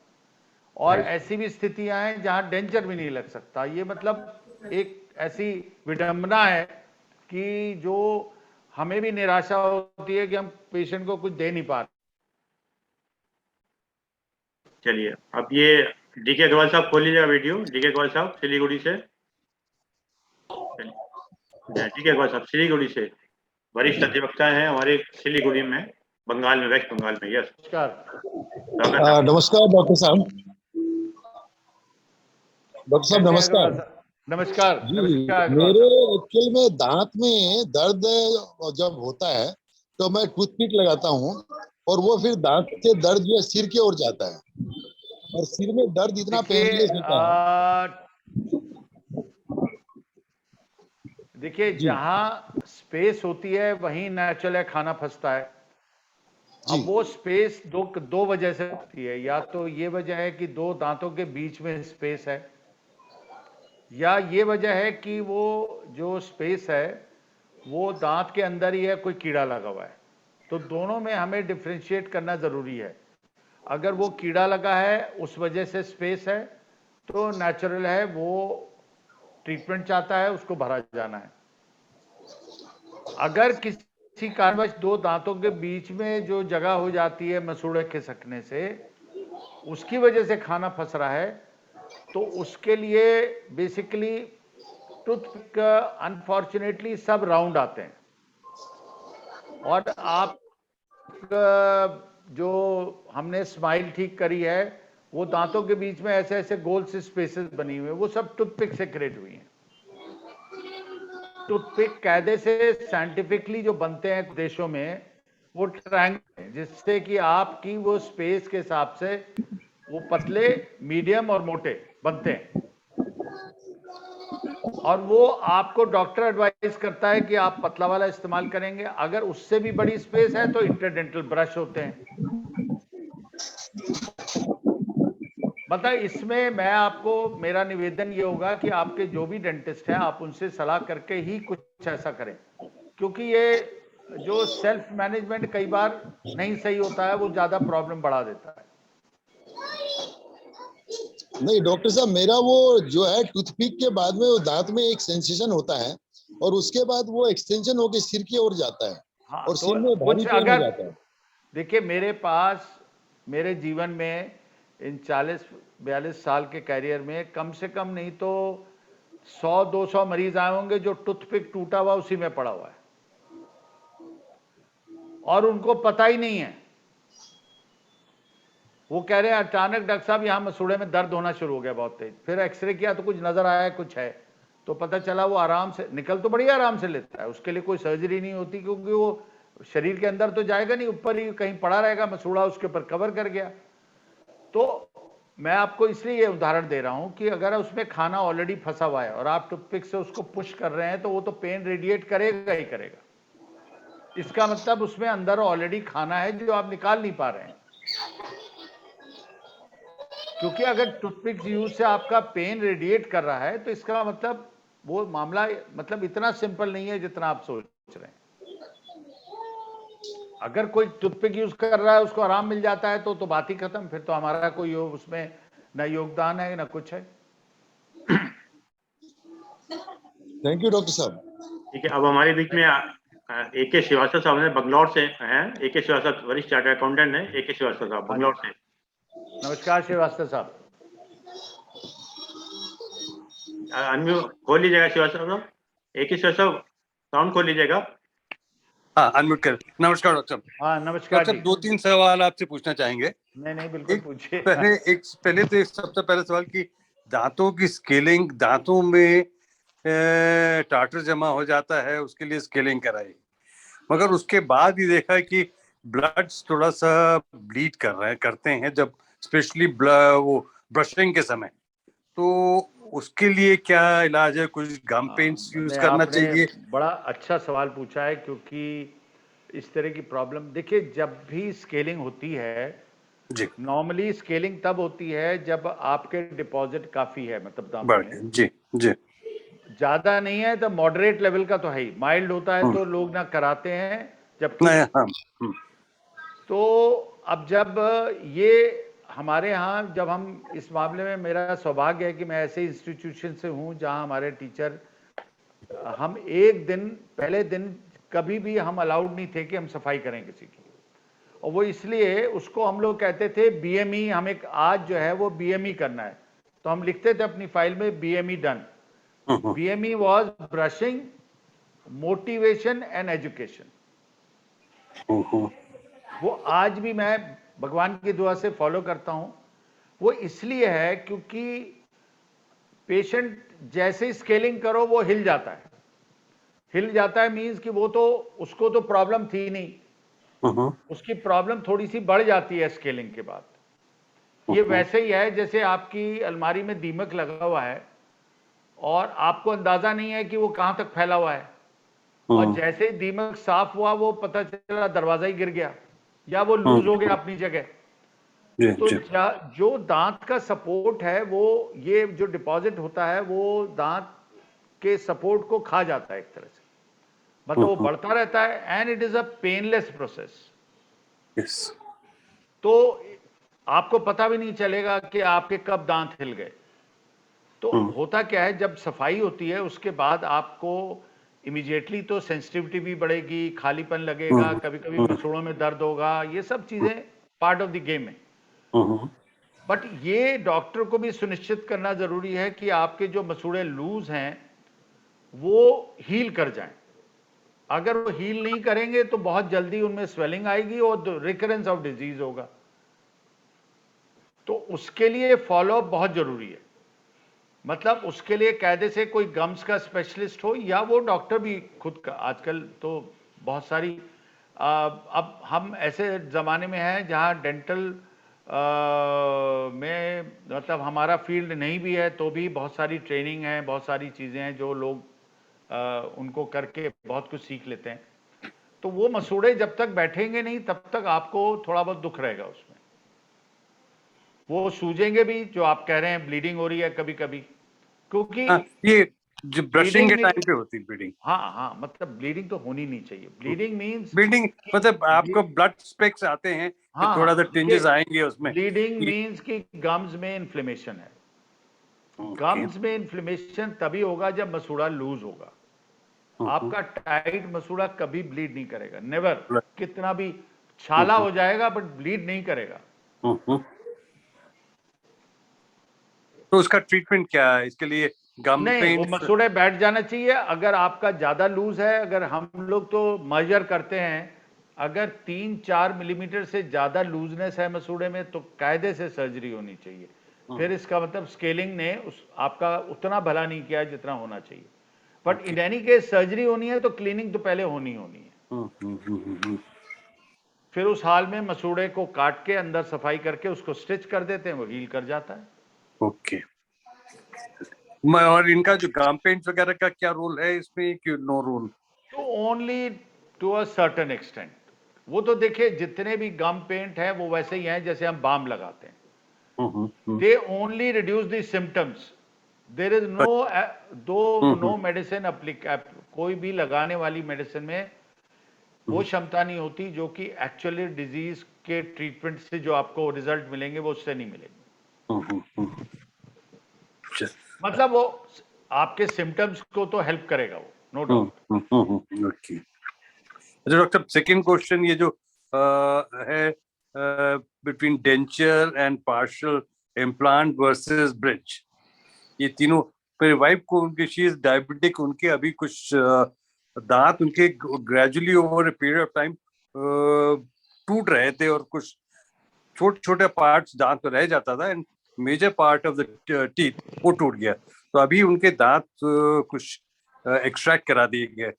और ऐसी भी स्थितियां हैं जहां डेंचर भी नहीं लग सकता। ये मतलब एक ऐसी विडंबना है कि जो हमें भी निराशा होती है कि हम पेशेंट को कुछ दे नहीं पा रहे। चलिए, अब ये डीके अग्रवाल साहब खोल लीजिएगा वीडियो। डीके अग्रवाल साहब सिलीगुड़ी से, डीके अग्रवाल साहब सिलीगुड़ी से वरिष्ठ अधिवक्ता हैं हमारे सिलीगुड़ी में, बंगाल में, वेस्ट बंगाल में। यस, नमस्कार डॉक्टर साहब। डॉक्टर साहब नमस्कार। नमस्कार जी, नमस्कार। मेरे एक्चुअल में दांत में दर्द जब होता है तो मैं टूथपिक लगाता हूँ, और वो फिर दांत से दर्द जो है सिर की ओर जाता है, और सिर में दर्द इतना पेनलेस होता है। देखिए जहां स्पेस होती है वहीं नेचुरल खाना फंसता है। अब वो स्पेस दो वजह से होती है, या तो ये वजह है कि 2 दांतों के बीच में स्पेस है, या ये वजह है कि वो जो स्पेस है वो दांत के अंदर ही है, कोई कीड़ा लगा हुआ है। तो दोनों में हमें डिफ्रेंशिएट करना जरूरी है। अगर वो कीड़ा लगा है उस वजह से स्पेस है तो नेचुरल है, वो ट्रीटमेंट चाहता है, उसको भरा जाना है। अगर किसी कारणवश 2 दांतों के बीच में जो जगह हो जाती है मसूड़े खिसकने से, उसकी वजह से खाना फंस रहा है, तो उसके लिए बेसिकली टूथपिक अनफॉर्चुनेटली सब राउंड आते हैं, और आप जो हमने स्माइल ठीक करी है वो दांतों के बीच में ऐसे ऐसे गोल से स्पेसेस बनी हुई है, वो सब टूथपिक से क्रिएट हुई हैं। टूथपिक कायदे से साइंटिफिकली जो बनते हैं देशों में वो ट्रायंगल, जिससे कि आपकी वो स्पेस के हिसाब से वो पतले, मीडियम और मोटे बनते हैं। और वो आपको डॉक्टर एडवाइस करता है कि आप पतला वाला इस्तेमाल करेंगे। अगर उससे भी बड़ी स्पेस है तो इंटरडेंटल ब्रश होते हैं। मतलब इसमें मैं आपको, मेरा निवेदन ये होगा कि आपके जो भी डेंटिस्ट हैं आप उनसे सलाह करके ही कुछ ऐसा करें, क्योंकि ये जो सेल्फ मैनेजमेंट कई बार नहीं सही होता है, वो ज्यादा प्रॉब्लम बढ़ा देता है। नहीं डॉक्टर साहब, मेरा वो जो है टूथपिक के बाद में वो दांत में एक सेंसेशन होता है और उसके बाद वो एक्सटेंशन होके सिर की ओर जाता है हाँ, और तो सिर में कुछ भारीपन हो अगर जाता है। देखिए, मेरे पास मेरे जीवन में इन 40-42 साल के कैरियर में कम से कम नहीं तो 100-200 मरीज आए होंगे जो टूथपिक टूटा हुआ उसी में पड़ा हुआ है और उनको पता ही नहीं है। वो कह रहे हैं अचानक डॉक्टर साहब यहाँ मसूड़े में दर्द होना शुरू हो गया बहुत तेज, फिर एक्सरे किया तो कुछ नजर आया कुछ है, तो पता चला वो आराम से निकल तो बड़ी आराम से लेता है, उसके लिए कोई सर्जरी नहीं होती क्योंकि वो शरीर के अंदर तो जाएगा नहीं, ऊपर ही कहीं पड़ा रहेगा, मसूड़ा उसके ऊपर कवर कर गया। तो मैं आपको इसलिए ये उदाहरण दे रहा हूं कि अगर उसमें खाना ऑलरेडी फंसा हुआ है और आप टूथपिक से उसको पुश कर रहे हैं तो वो तो पेन रेडिएट करेगा ही करेगा। इसका मतलब उसमें अंदर ऑलरेडी खाना है जो आप निकाल नहीं पा रहे हैं, क्योंकि अगर टूथपिक यूज से आपका पेन रेडिएट कर रहा है तो इसका मतलब वो मामला मतलब इतना सिंपल नहीं है जितना आप सोच रहे हैं। अगर कोई टूथपिक यूज कर रहा है उसको आराम मिल जाता है तो बात ही खत्म, फिर तो हमारा कोई उसमें ना योगदान है ना कुछ है। थैंक यू डॉक्टर साहब। ठीक है, अब हमारे बीच में AK श्रीवास्तव साहब ने बंगलौर से हैं। AK श्रीवास्तव वरिष्ठ चार्टर्ड अकाउंटेंट है। AK श्रीवास्तव साहब बंगलौर से। नमस्कार श्रीवास्तव साहब। अनम्यूट खोल लीजिएगा श्रीवास्तव साहब। AK श्रीवास्तव साउंड खोल लीजिएगा। हाँ, अनम्यूट कर। नमस्कार डॉक्टर साहब। हाँ नमस्कार जी। 2-3 सवाल आपसे पूछना चाहेंगे। नहीं बिल्कुल पूछिए। पहले तो सबसे पहला सवाल कि दांतों की स्केलिंग, दांतों में टार्टर जमा हो जाता है, उसके लिए स्केलिंग कराई, मगर उसके बाद ही देखा कि ब्लड थोड़ा सा ब्लीड करते हैं जब स्पेशली वो ब्रशिंग के समय, तो उसके लिए क्या इलाज है? कुछ गम पेंट्स यूज करना चाहिए? बड़ा अच्छा सवाल पूछा है, क्योंकि इस तरह की प्रॉब्लम, देखिए जब भी स्केलिंग होती है जी, नॉर्मली स्केलिंग तब होती है जब आपके डिपॉजिट काफी है, मतलब दांतों में जी जी, ज्यादा नहीं है तो मॉडरेट लेवल का तो है ही, माइल्ड होता है तो लोग ना कराते हैं जबकि तो अब जब ये हमारे यहाँ, जब हम इस मामले में, मेरा सौभाग्य है कि मैं ऐसे इंस्टीट्यूशन से हूँ जहाँ हमारे टीचर, हम एक दिन पहले दिन कभी भी हम अलाउड नहीं थे कि हम सफाई करें किसी की, और वो इसलिए उसको हम लोग कहते थे BME, हमें आज जो है वो BME करना है, तो हम लिखते थे अपनी फाइल में BME done. BME was brushing, motivation and education. वो आज भी मैं भगवान की दुआ से फॉलो करता हूं। वो इसलिए है क्योंकि पेशेंट जैसे ही स्केलिंग करो वो हिल जाता है। हिल जाता है मीन्स कि वो तो, उसको तो प्रॉब्लम थी नहीं, उसकी प्रॉब्लम थोड़ी सी बढ़ जाती है स्केलिंग के बाद। ये वैसे ही है जैसे आपकी अलमारी में दीमक लगा हुआ है और आपको अंदाजा नहीं है कि वो कहां तक फैला हुआ है, और जैसे ही दीमक साफ हुआ वो पता चला दरवाजा ही गिर गया या वो लूज हो गया अपनी जगह। तो जो दांत का सपोर्ट है, वो ये जो डिपॉजिट होता है वो दांत के सपोर्ट को खा जाता है एक तरह से, मतलब वो बढ़ता रहता है and it is a painless process. तो आपको पता भी नहीं चलेगा कि आपके कब दांत हिल गए। तो होता क्या है, जब सफाई होती है उसके बाद आपको इमीडिएटली तो सेंसिटिविटी भी बढ़ेगी, खालीपन लगेगा, कभी कभी मसूड़ों में दर्द होगा, ये सब चीजें पार्ट ऑफ द गेम है। बट ये डॉक्टर को भी सुनिश्चित करना जरूरी है कि आपके जो मसूड़े लूज हैं वो हील कर जाएं। अगर वो हील नहीं करेंगे तो बहुत जल्दी उनमें स्वेलिंग आएगी और रिकरेंस ऑफ डिजीज होगा। तो उसके लिए फॉलोअप बहुत जरूरी है, मतलब उसके लिए कायदे से कोई गम्स का स्पेशलिस्ट हो या वो डॉक्टर भी खुद का। आजकल तो बहुत सारी अब हम ऐसे ज़माने में हैं जहाँ डेंटल में मतलब हमारा फील्ड नहीं भी है तो भी बहुत सारी ट्रेनिंग है, बहुत सारी चीज़ें हैं जो लोग उनको करके बहुत कुछ सीख लेते हैं। तो वो मसूड़े जब तक बैठेंगे नहीं तब तक आपको थोड़ा बहुत दुख रहेगा उसमें। वो सूजेंगे भी, जो आप कह रहे हैं ब्लीडिंग हो रही है कभी कभी, क्योंकि ये जो ब्रशिंग के bleeding टाइम पे होती है ब्लीडिंग। हाँ हाँ, मतलब ब्लीडिंग तो होनी नहीं चाहिए। ब्लीडिंग मीन्स ब्लीडिंग मतलब आपको ब्लड स्पेक्स आते हैं कि हाँ थोड़ा सा हाँ, टिंजेस आएंगे उसमें। ब्लीडिंग मीन्स कि गम्स में इन्फ्लेमेशन है। गम्स में इन्फ्लेमेशन तभी होगा जब मसूड़ा लूज होगा। आपका टाइट मसूड़ा कभी ब्लीड नहीं करेगा, नेवर। कितना भी छाला हो जाएगा बट ब्लीड नहीं करेगा। तो उसका ट्रीटमेंट क्या है इसके लिए? गम नहीं, वो पेंट? मसूड़े बैठ जाना चाहिए। अगर आपका ज्यादा लूज है, अगर हम लोग तो मेजर करते हैं, अगर 3-4 मिलीमीटर से ज्यादा लूजनेस है मसूड़े में तो कायदे से सर्जरी होनी चाहिए। फिर इसका मतलब स्केलिंग ने आपका उतना भला नहीं किया जितना होना चाहिए। But in any case surgery होनी है तो क्लीनिंग तो पहले होनी है। फिर उस हाल में मसूड़े को काट के अंदर सफाई करके उसको स्टिच कर देते हैं, वो हील कर जाता है। ओके। और इनका जो गम पेंट वगैरह का क्या रोल है इसमें कि नो रोल? तो only to a certain extent. वो तो देखिए जितने भी गम पेंट है वो वैसे ही हैं जैसे हम बाम लगाते हैं। They only reduce the symptoms. There is no medicine कोई भी लगाने वाली मेडिसिन में वो क्षमता नहीं होती जो कि एक्चुअली डिजीज के ट्रीटमेंट से जो आपको रिजल्ट मिलेंगे वो उससे नहीं मिलेंगे। मतलब वो आपके सिम्टम्स को तो हेल्प करेगा वो, no doubt. Okay. Doctor, second question ये जो है between denture and partial implant versus bridge, ये तीनों, मेरी वाइफ को, उनकी शी इज डायबिटिक, उनके अभी कुछ दांत उनके gradually over a period of time टूट रहे थे और कुछ छोटे छोटे पार्ट्स दांत पे रह जाता था and major part of the teeth वो टूट गया। तो अभी उनके दांत कुछ एक्सट्रैक्ट करा दिए गए।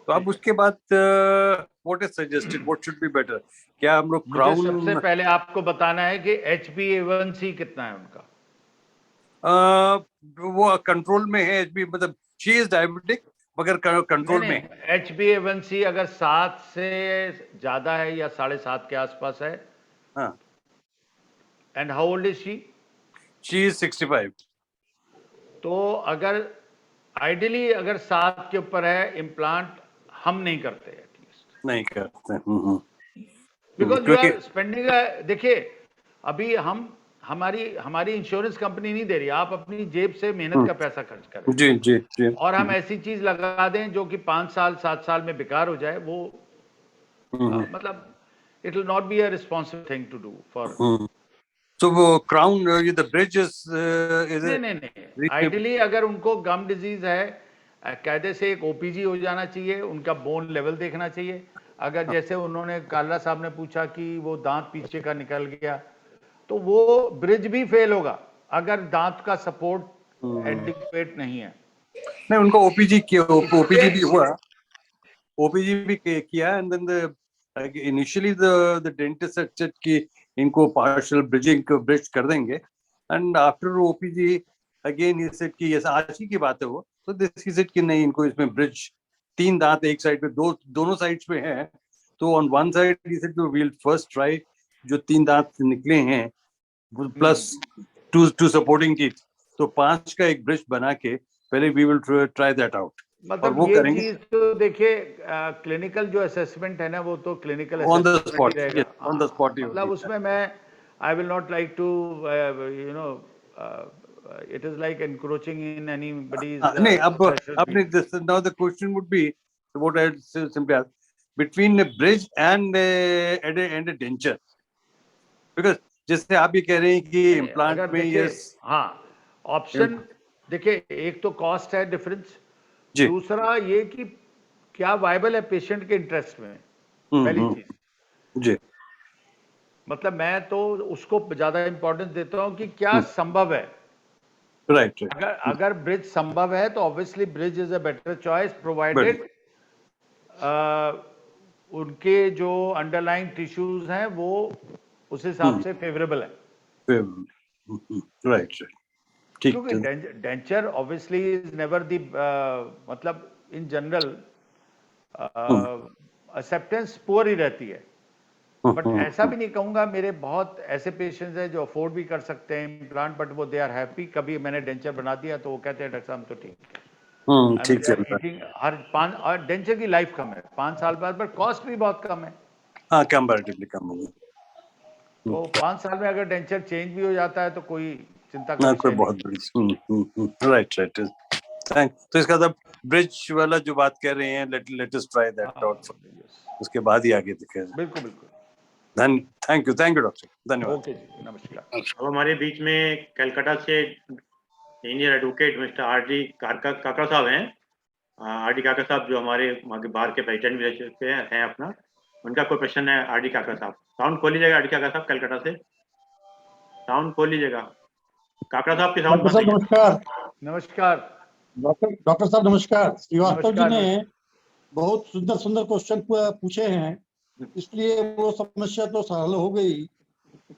तो अब उसके बाद what is suggested, what should be better? क्या हम लोग क्राउन? सबसे पहले आपको बताना है कि HbA1c कितना है उनका। वो कंट्रोल में है। HB मतलब शी इज डायबिटिक मगर कंट्रोल में है। HbA1c अगर 7 से ज्यादा है या 7.5 के आसपास है। हाँ। And how old is she? She is 65। तो अगर आइडियली अगर 7 के ऊपर है, इम्प्लांट हम नहीं करते, एटलीस्ट नहीं करते। Because you are spending. देखिए अभी हमारी इंश्योरेंस कंपनी नहीं दे रही, आप अपनी जेब से मेहनत का पैसा खर्च करें। जी जी जी। और हम ऐसी चीज लगा दें जो कि 5 साल 7 साल में बेकार हो जाए, वो मतलब it will not be a responsible thing to do for. तो वो क्राउन द ब्रिज इज नहीं, आइडियली अगर उनको गम डिजीज है, कायदे से एक OPG हो जाना चाहिए, उनका बोन लेवल देखना चाहिए। अगर जैसे उन्होंने काला साहब ने पूछा कि वो दांत पीछे का निकल गया तो वो ब्रिज भी फेल होगा अगर दांत का सपोर्ट एडिक्वेट नहीं है। नहीं, उनको OPG भी हुआ, OPG भी किया and then initially the dentist said कि इनको पार्शियल ब्रिज कर देंगे एंड आफ्टर OPG अगेन ये सेड कि ऐसा आज ही की बात है वो, तो दिस ही सेड कि नहीं, इनको इसमें ब्रिज 3 दांत एक साइड पे, दोनों साइड्स पे हैं। तो ऑन वन साइड ही said we will first try जो 3 दांत निकले हैं प्लस टू सपोर्टिंग टीथ, तो 5 का एक ब्रिज बना के पहले we will try that out. मतलब वो ये चीज तो देखिए क्लिनिकल जो असेसमेंट है ना, वो तो क्लिनिकल ऑन द असेसमेंट ही रहेगा। ऑन द स्पॉट ही मतलब उसमें मैं I will not like to you know it is like encroaching in anybody's. नहीं, अब now the question would be what I simply ask between a bridge and a denture, because जैसे आप ये कह रहे हैं कि इम्प्लांट में यस। हाँ, ऑप्शन देखिए, एक तो कॉस्ट है डिफरेंस, दूसरा ये कि क्या वायबल है पेशेंट के इंटरेस्ट में, पहली चीज जी। मतलब मैं तो उसको ज्यादा इंपॉर्टेंस देता हूं कि क्या संभव है। राइट। अगर ब्रिज संभव है तो obviously bridge is a better choice provided उनके जो अंडरलाइंग टिश्यूज हैं वो उस हिसाब से फेवरेबल है। राइट, ठीक। क्योंकि डेंचर ऑब्वियसली इज नेवर दी, मतलब इन जनरल एक्सेप्टेंस पुअर ही रहती है। बट ऐसा भी नहीं कहूंगा, मेरे बहुत ऐसे पेशेंट्स हैं जो अफोर्ड भी कर सकते हैं इम्प्लांट, बट वो दे आर हैप्पी। कभी मैंने डेंचर बना दिया तो वो कहते हैं डॉक्टर साहब तो ठीक है, ठीक चल रहा ईटिंग हर 5, और डेंचर की लाइफ कम है 5 साल बाद, पर कॉस्ट भी बहुत कम है। हाँ, कंपैरेटिवली कम होगी। तो 5 साल में अगर डेंचर चेंज भी हो जाता है तो कोई चिंता का ना विषय कोई नहीं। बहुत बड़ी। राइट। थैंक। तो इसका मतलब ब्रिज वाला जो बात कर रहे हैं, let us try that out, उसके बाद ही आगे दिखे। बिल्कुल बिल्कुल। थैंक यू डॉक्टर, धन्यवाद। ओके जी, नमस्कार। अब हमारे बीच में कलकत्ता से सीनियर एडवोकेट मिस्टर आर.डी. काकड़ा साहब हैं। आर.डी. काकड़ा साहब जो हमारे बार के प्रेसिडेंट भी रह चुके हैं अपना। उनका कोई प्रश्न है आर.डी. काकड़ा साहब? साउंड खोल लीजिएगा आर.डी. काकड़ा साहब, कलकत्ता से साउंड खोल लीजिएगा। काकड़ा साहब की साउंड डॉक्टर साहब नमस्कार। नमस्कार डॉक्टर साहब नमस्कार। श्रीवास्तव जी नमस्कार। ने बहुत सुंदर सुंदर क्वेश्चन पूछे हैं, इसलिए वो समस्या तो हल हो गई।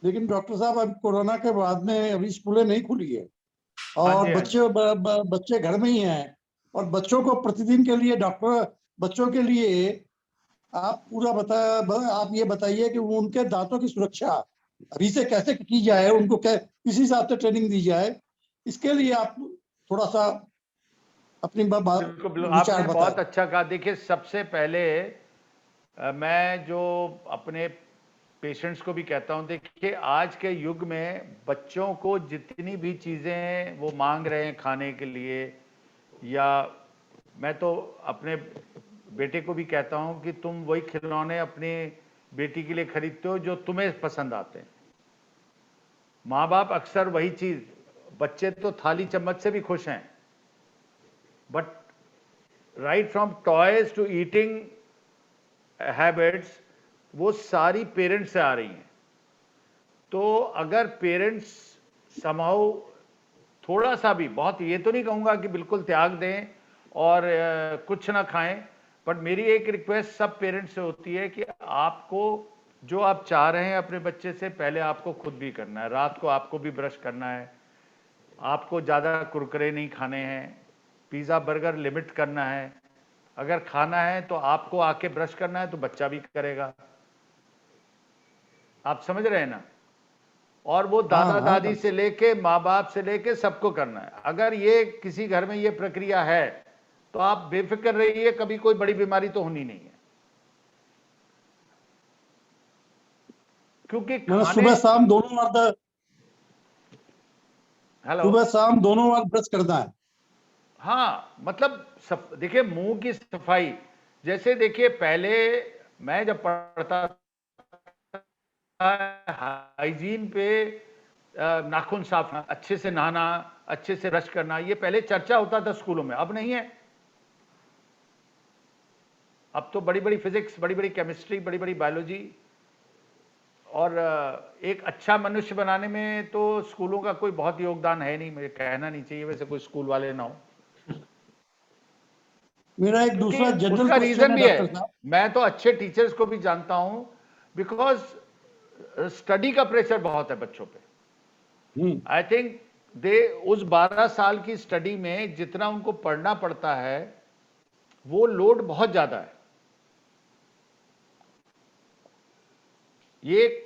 लेकिन डॉक्टर साहब, अब कोरोना के बाद में अभी स्कूलें नहीं खुली है और बच्चे घर में ही हैं, और बच्चों को प्रतिदिन के लिए बच्चों के लिए आप आप ये बताइए कि उनके दांतों की सुरक्षा अभी से कैसे की जाए, उनको किस हिसाब से ट्रेनिंग दी जाए, इसके लिए आप थोड़ा सा अपनी बिल्कुल, आपने बहुत अच्छा कहा। देखिए, सबसे पहले मैं जो अपने पेशेंट्स को भी कहता हूं, देखिए आज के युग में बच्चों को जितनी भी चीज़ें वो मांग रहे हैं खाने के लिए, या मैं तो अपने बेटे को भी कहता हूं कि तुम वही खिलौने अपनी बेटी के लिए खरीदते हो जो तुम्हें पसंद आते हैं। माँ बाप अक्सर वही चीज़, बच्चे तो थाली चम्मच से भी खुश हैं, but right from toys to eating habits वो सारी पेरेंट्स से आ रही हैं। तो अगर पेरेंट्स समहाउ थोड़ा सा भी, बहुत ये तो नहीं कहूँगा कि बिल्कुल त्याग दें और कुछ ना खाएं, बट मेरी एक रिक्वेस्ट सब पेरेंट्स से होती है कि आपको जो आप चाह रहे हैं अपने बच्चे से, पहले आपको खुद भी करना है। रात को आपको भी ब्रश करना है, आपको ज़्यादा कुरकुरे नहीं खाने हैं, पिज़्ज़ा बर्गर लिमिट करना है। अगर खाना है तो आपको आके ब्रश करना है तो बच्चा भी करेगा। आप समझ रहे हैं ना? और वो दादा दादी से लेके माँ बाप से लेके सबको करना है। अगर ये किसी घर में ये प्रक्रिया है तो आप बेफिक्र रहिए, कभी कोई बड़ी बीमारी तो होनी नहीं है। क्योंकि सुबह शाम दोनों बार सुबह शाम दोनों बार ब्रश करना है। हाँ, मतलब देखिए मुंह की सफाई, जैसे देखिए पहले मैं जब पढ़ता हाइजीन पे नाखून साफ, अच्छे से नहाना, अच्छे से ब्रश करना, ये पहले चर्चा होता था स्कूलों में, अब नहीं है। अब तो बड़ी बड़ी फिजिक्स, बड़ी बड़ी केमिस्ट्री, बड़ी बड़ी बायोलॉजी, और एक अच्छा मनुष्य बनाने में तो स्कूलों का कोई बहुत योगदान है नहीं। मुझे कहना नहीं चाहिए, वैसे कोई स्कूल वाले ना हो। मेरा एक दूसरा जनरल उसका रीजन भी है, डॉक्टर साहब, मैं तो अच्छे टीचर्स को भी जानता हूं, बिकॉज स्टडी का प्रेशर बहुत है बच्चों पे। आई थिंक उस 12 साल की स्टडी में जितना उनको पढ़ना पड़ता है वो लोड बहुत ज्यादा है। ये एक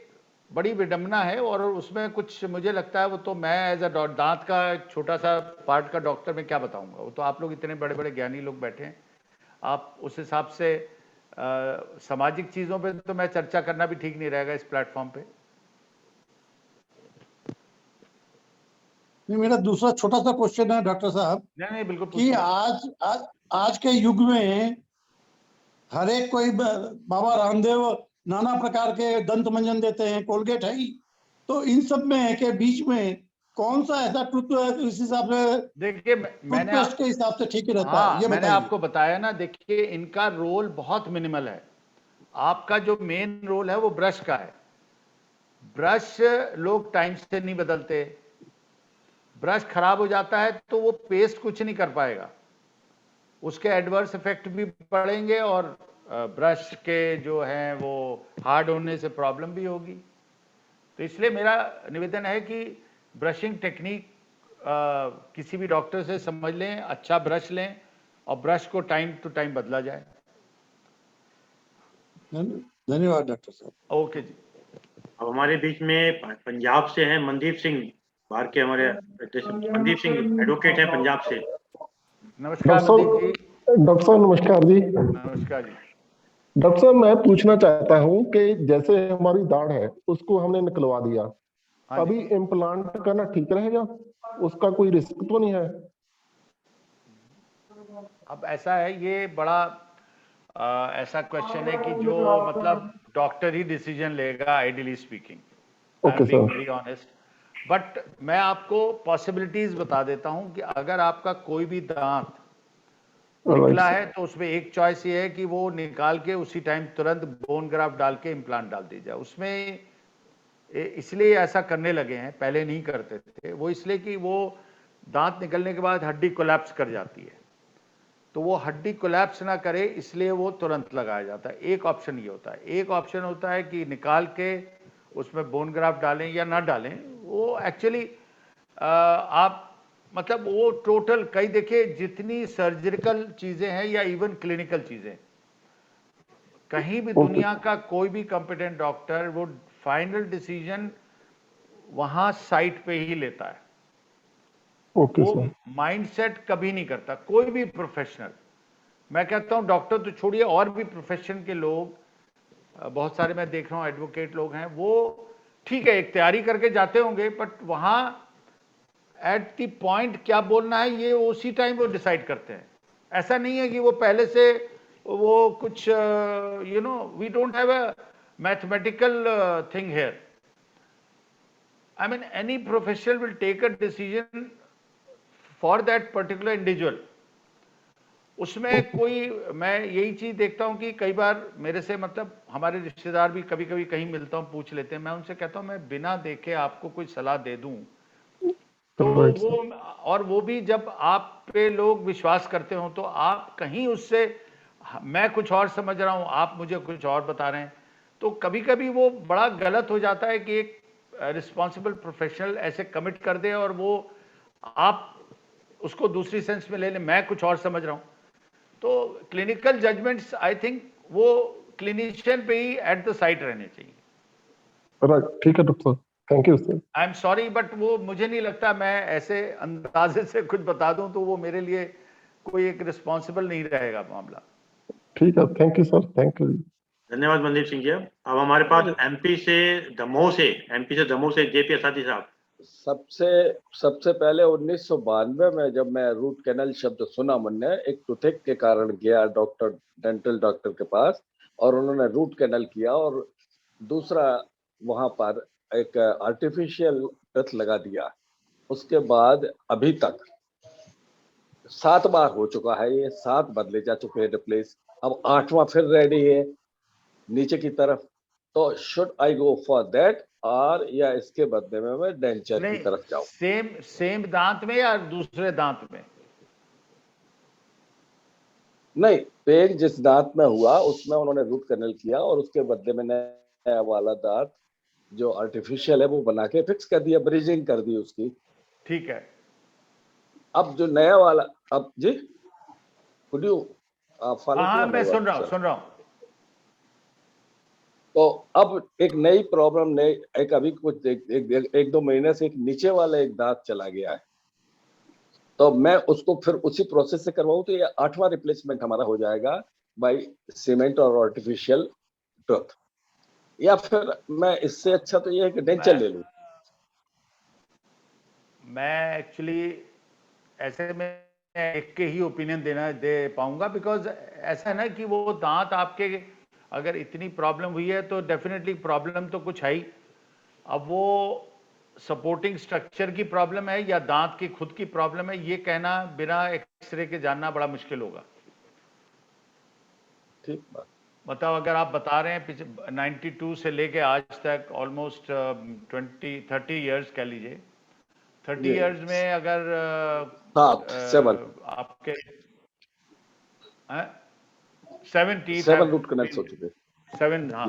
बड़ी विडंबना है, और उसमें कुछ मुझे लगता है, वो तो मैं एज अ दांत का छोटा सा पार्ट का डॉक्टर में क्या बताऊंगा। वो तो आप लोग इतने बड़े बड़े ज्ञानी लोग बैठे हैं, आप उस हिसाब से सामाजिक चीजों पे तो मैं चर्चा करना भी ठीक नहीं रहेगा इस प्लेटफॉर्म पे। मेरा दूसरा छोटा सा क्वेश्चन है डॉक्टर साहब, नहीं बिल्कुल, कि आज के युग में हर एक कोई बाबा रामदेव नाना प्रकार के दंत मंजन देते हैं, कोलगेट है ही, तो इन सब में के बीच में कौन सा ऐसा टूथ इस हिसाब से, देखिए मैंने के हिसाब से ठीक रहता है, ये मैंने आपको बताया ना। देखिए इनका रोल बहुत मिनिमल है। आपका जो मेन रोल है वो ब्रश का है। ब्रश लोग टाइम से नहीं बदलते, ब्रश खराब हो जाता है तो वो पेस्ट कुछ नहीं कर पाएगा, उसके एडवर्स इफेक्ट भी पड़ेंगे, और ब्रश के जो हैं वो हार्ड होने से प्रॉब्लम भी होगी। तो इसलिए मेरा निवेदन है कि ब्रशिंग टेक्निक किसी भी डॉक्टर से समझ लें, अच्छा ब्रश लें और ब्रश को टाइम टू टाइम बदला जाए। धन्यवाद डॉक्टर साहब। ओके जी। अब हमारे बीच में पंजाब से हैं मनदीप सिंह, बाहर के हमारे मनदीप सिंह एडवोकेट हैं पंजाब से। नमस्कार मनदीप जी। डॉक्टर साहब नमस्कार जी। नमस्कार जी। डॉक्टर साहब मैं पूछना चाहता हूँ कि जैसे हमारी दाढ़ है उसको हमने निकलवा दिया, हाँ अभी जी। इम्प्लांट करना ठीक रहेगा? उसका कोई रिस्क तो नहीं है? अब ऐसा है, ये बड़ा ऐसा क्वेश्चन है कि जो मतलब डॉक्टर ही डिसीजन लेगा, ideally speaking. I okay am being sir. Very honest, but मैं आपको पॉसिबिलिटीज बता देता हूं कि अगर आपका कोई भी दांत निकला है तो उसमें एक चॉइस ये है कि वो निकाल के उसी टाइम तुरंत बोन ग्राफ्ट डाल के इम्प्लांट डाल दी जाए। उसमें इसलिए ऐसा करने लगे हैं, पहले नहीं करते थे वो, इसलिए कि वो दांत निकलने के बाद हड्डी कोलैप्स कर जाती है, तो वो हड्डी कोलैप्स ना करे इसलिए वो तुरंत लगाया जाता है। एक ऑप्शन ये होता है। एक ऑप्शन होता है कि निकाल के उसमें बोन ग्राफ्ट डालें या ना डालें। वो एक्चुअली आप मतलब वो टोटल कई देखिए जितनी सर्जिकल चीज़ें हैं या इवन क्लिनिकल चीज़ें, कहीं भी दुनिया का कोई भी कॉम्पिटेंट डॉक्टर वो फाइनल डिसीजन वहाँ साइट पे ही लेता है। ओके वो सर। माइंडसेट कभी नहीं करता कोई भी प्रोफेशनल। मैं कहता हूँ डॉक्टर तो छोड़िए, और भी प्रोफेशन के लोग बहुत सारे मैं देख रहा हूँ, एडवोकेट लोग हैं, वो ठीक है एक तैयारी करके जाते होंगे, बट वहाँ एट द पॉइंट क्या बोलना है ये उसी टाइम वो डिसाइड करते हैं। ऐसा नहीं है कि वो पहले से वो कुछ you know, we don't have a mathematical thing here. I mean, any professional will take a decision for that particular individual. उसमें कोई, मैं यही चीज देखता हूं कि कई बार मेरे से मतलब हमारे रिश्तेदार भी कभी कभी कहीं मिलता हूं, पूछ लेते हैं, मैं उनसे कहता हूं मैं बिना देखे आपको कोई सलाह दे दूं तो राइट वो, सर। और वो भी जब आप पे लोग विश्वास करते हो तो आप कहीं उससे, मैं कुछ और समझ रहा हूं, आप मुझे कुछ और बता रहे हैं, तो कभी कभी वो बड़ा गलत हो जाता है कि एक रिस्पॉन्सिबल प्रोफेशनल ऐसे कमिट कर दे और वो आप उसको दूसरी सेंस में ले लें, मैं कुछ और समझ रहा हूं। तो क्लिनिकल जजमेंट्स आई थिंक वो क्लिनिशियन पे ही एट द साइट रहने चाहिए। राइट, ठीक है डॉक्टर साहब, thank you sir. I am sorry but वो मुझे नहीं लगता मैं ऐसे अंदाजे से कुछ बता दूं तो वो मेरे लिए कोई एक रिस्पॉन्सिबल नहीं रहेगा मामला। ठीक है, thank you sir, thank you. धन्यवाद मनदीप सिंह जी। अब हमारे पास एमपी से दमोह से जेपी असादी साहब। सबसे पहले 1992 में जब मैं रूट कैनल शब्द सुना, मैंने एक टूथेक के कारण गया डेंटल डॉक्टर के पास और उन्होंने रूट कैनल किया और दूसरा वहां पर एक आर्टिफिशियल टथ लगा दिया। उसके बाद अभी तक 7 बार हो चुका है, ये 7 बदले जा चुके हैं रिप्लेस, अब 8वां फिर रेडी है नीचे की तरफ। तो should I go for that और या इसके बदले में मैं डेंचर की तरफ जाऊं? सेम दांत में या दूसरे दांत में? नहीं, पेन जिस दांत में हुआ उसमें उन्होंने रूट कैनल किया और उसके बदले में नया वाला दांत जो आर्टिफिशियल है वो बना के फिक्स कर दिया, ब्रिजिंग कर दी उसकी। ठीक है। अब जो नया वाला, अब जी कुड यू फॉलो? हाँ मैं सुन रहा हूँ। तो अब एक नई प्रॉब्लम, नई एक अभी कुछ एक दो महीने से एक नीचे वाला एक दांत चला गया है, तो मैं उसको फिर उसी प्रोसेस से करवाऊं तो ये 8वां रिप्लेसमेंट हमारा हो जाएगा बाय सीमेंट और आर्टिफिशियल टूथ, या फिर मैं इससे अच्छा तो ये है कि डेंचर ले लूं? मैं एक्चुअली ऐसे में एक के ही ओपिनियन दे पाऊंगा, बिकॉज ऐसा है ना कि वो दांत आपके अगर इतनी प्रॉब्लम हुई है तो डेफिनेटली प्रॉब्लम तो कुछ है ही। अब वो सपोर्टिंग स्ट्रक्चर की प्रॉब्लम है या दांत की खुद की प्रॉब्लम है, ये कहना बिना एक्सरे के जानना बड़ा मुश्किल होगा। ठीक बात। बताओ, अगर आप बता रहे हैं 92 से लेके आज तक ऑलमोस्ट 20-30 इयर्स कह लीजिए, 30 इयर्स में अगर आपके 7 रूट कैनल्स हो चुके। 7, हाँ,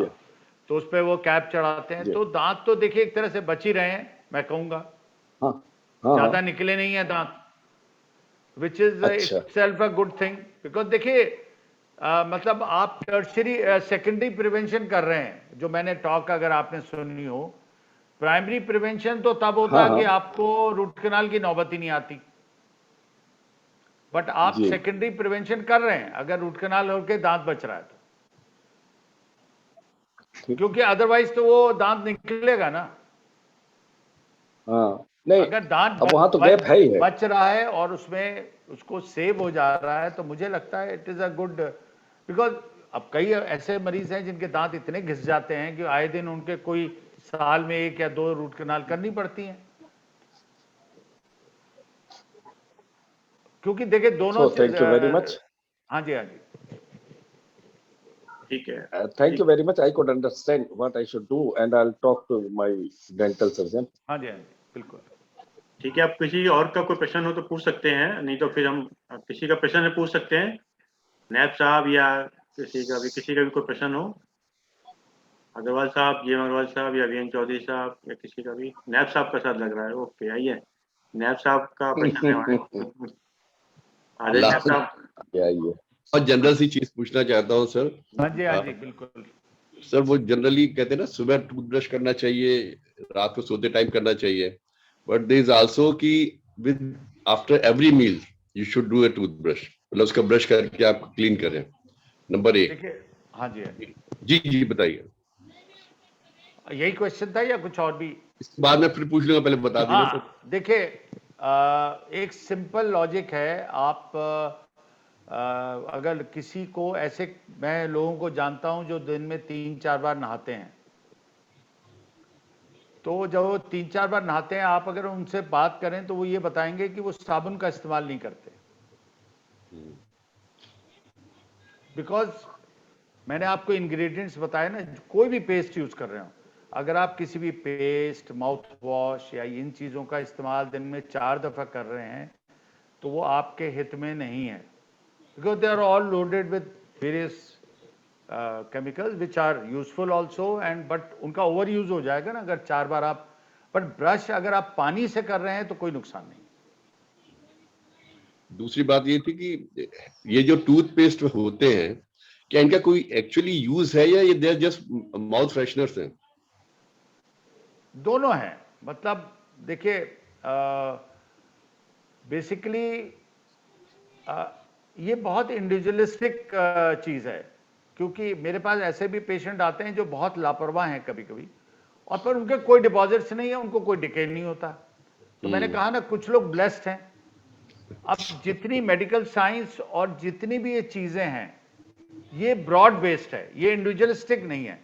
तो उस पे वो कैप चढ़ाते हैं, तो दांत तो देखिए एक तरह से बच ही रहे हैं, मैं कहूंगा। हाँ हाँ ज्यादा निकले नहीं है दांत, विच इज अच्छा itself a good thing. Because देखिए मतलब आप टर्शरी सेकेंडरी प्रिवेंशन कर रहे हैं, जो मैंने टॉक अगर आपने सुनी हो। प्राइमरी प्रिवेंशन तो तब होता हाँ है कि हाँ आपको रूट कैनाल की नौबत ही नहीं आती, बट आप जी सेकेंडरी प्रिवेंशन कर रहे हैं अगर रूट कैनाल होकर दांत बच रहा है तो, ठीक क्योंकि अदरवाइज तो वो दांत निकलेगा ना। हाँ नहीं अगर दांत अब वहां तो गैप है ही है बच रहा है और उसमें उसको सेव हो जा रहा है, तो मुझे लगता है it is a good. Because अब कई ऐसे मरीज हैं जिनके दांत इतने घिस जाते हैं कि आए दिन उनके कोई साल में 1 या 2 रूट कैनाल करनी पड़ती हैं, क्योंकि देखिए दोनों सो से थैंक यू वेरी मच हाँ जी, हाँ जी, ठीक है। thank you very much. I could understand what I should do, and I'll talk to my dental surgeon. हाँ जी, हाँ जी, बिल्कुल। ठीक है, आप किसी और का कोई प्रश्न हो तो पूछ सकते हैं, नहीं तो फिर हम किसी का प्रश्न है पूछ सकते हैं, नैब साहब या किसी का भी कोई प्रश्न हो, अग्रवाल साहब, जीएम अग्रवाल साहब या वीएन चौधरी साहब या किसी का भी। नैब साहब का साथ लग रहा है, ओके आइए, नैब साहब का प्रश्न है हमारे। आ जाइए नैब साहब। Yeah, yeah. और जनरल सी चीज पूछना चाहता हूँ सर। हाँ जी, हाँ जी, बिल्कुल। सर वो जनरली कहते हैं ना सुबह टूथब्रश करना चाहिए, रात को सोते टाइम करना चाहिए, बट देयर इज आल्सो कि with after every meal you should do a toothbrush, मतलब उसका ब्रश करके आप क्लीन करें, नंबर 1। देखिए हाँ जी, हाँ जी, जी जी बताइए। यही क्वेश्चन था या कुछ और भी? इसके बाद मैं फिर पूछ लूंगा, पहले बता दीजिए सर। हाँ देखिए एक सिंपल लॉजिक है। आप अगर किसी को ऐसे, मैं लोगों को जानता हूं जो दिन में 3-4 बार नहाते हैं, तो जब वो 3-4 बार नहाते हैं, आप अगर उनसे बात करें तो वो ये बताएंगे कि वो साबुन का इस्तेमाल नहीं करते। बिकॉज मैंने आपको इंग्रेडिएंट्स बताए ना, कोई भी पेस्ट यूज कर रहे हो, अगर आप किसी भी पेस्ट, माउथ वॉश या इन चीज़ों का इस्तेमाल दिन में 4 दफ़ा कर रहे हैं, तो वो आपके हित में नहीं है। Because they are all loaded with various chemicals which are useful also, and but उनका ओवर यूज हो जाएगा ना अगर 4 बार आप। बट ब्रश अगर आप पानी से कर रहे हैं तो कोई नुकसान नहीं। दूसरी बात ये थी कि ये जो टूथपेस्ट होते हैं, क्या इनका कोई एक्चुअली यूज है या ये they are just mouth fresheners हैं? दोनों हैं। मतलब देखिए बेसिकली ये बहुत इंडिविजुअलिस्टिक चीज़ है, क्योंकि मेरे पास ऐसे भी पेशेंट आते हैं जो बहुत लापरवाह हैं कभी कभी, और पर उनके कोई डिपॉजिट्स नहीं है, उनको कोई डिके नहीं होता। तो मैंने कहा ना, कुछ लोग ब्लेस्ड हैं। अब जितनी मेडिकल साइंस और जितनी भी ये चीज़ें हैं, ये ब्रॉड बेस्ड है, ये इंडिविजुअलिस्टिक नहीं है।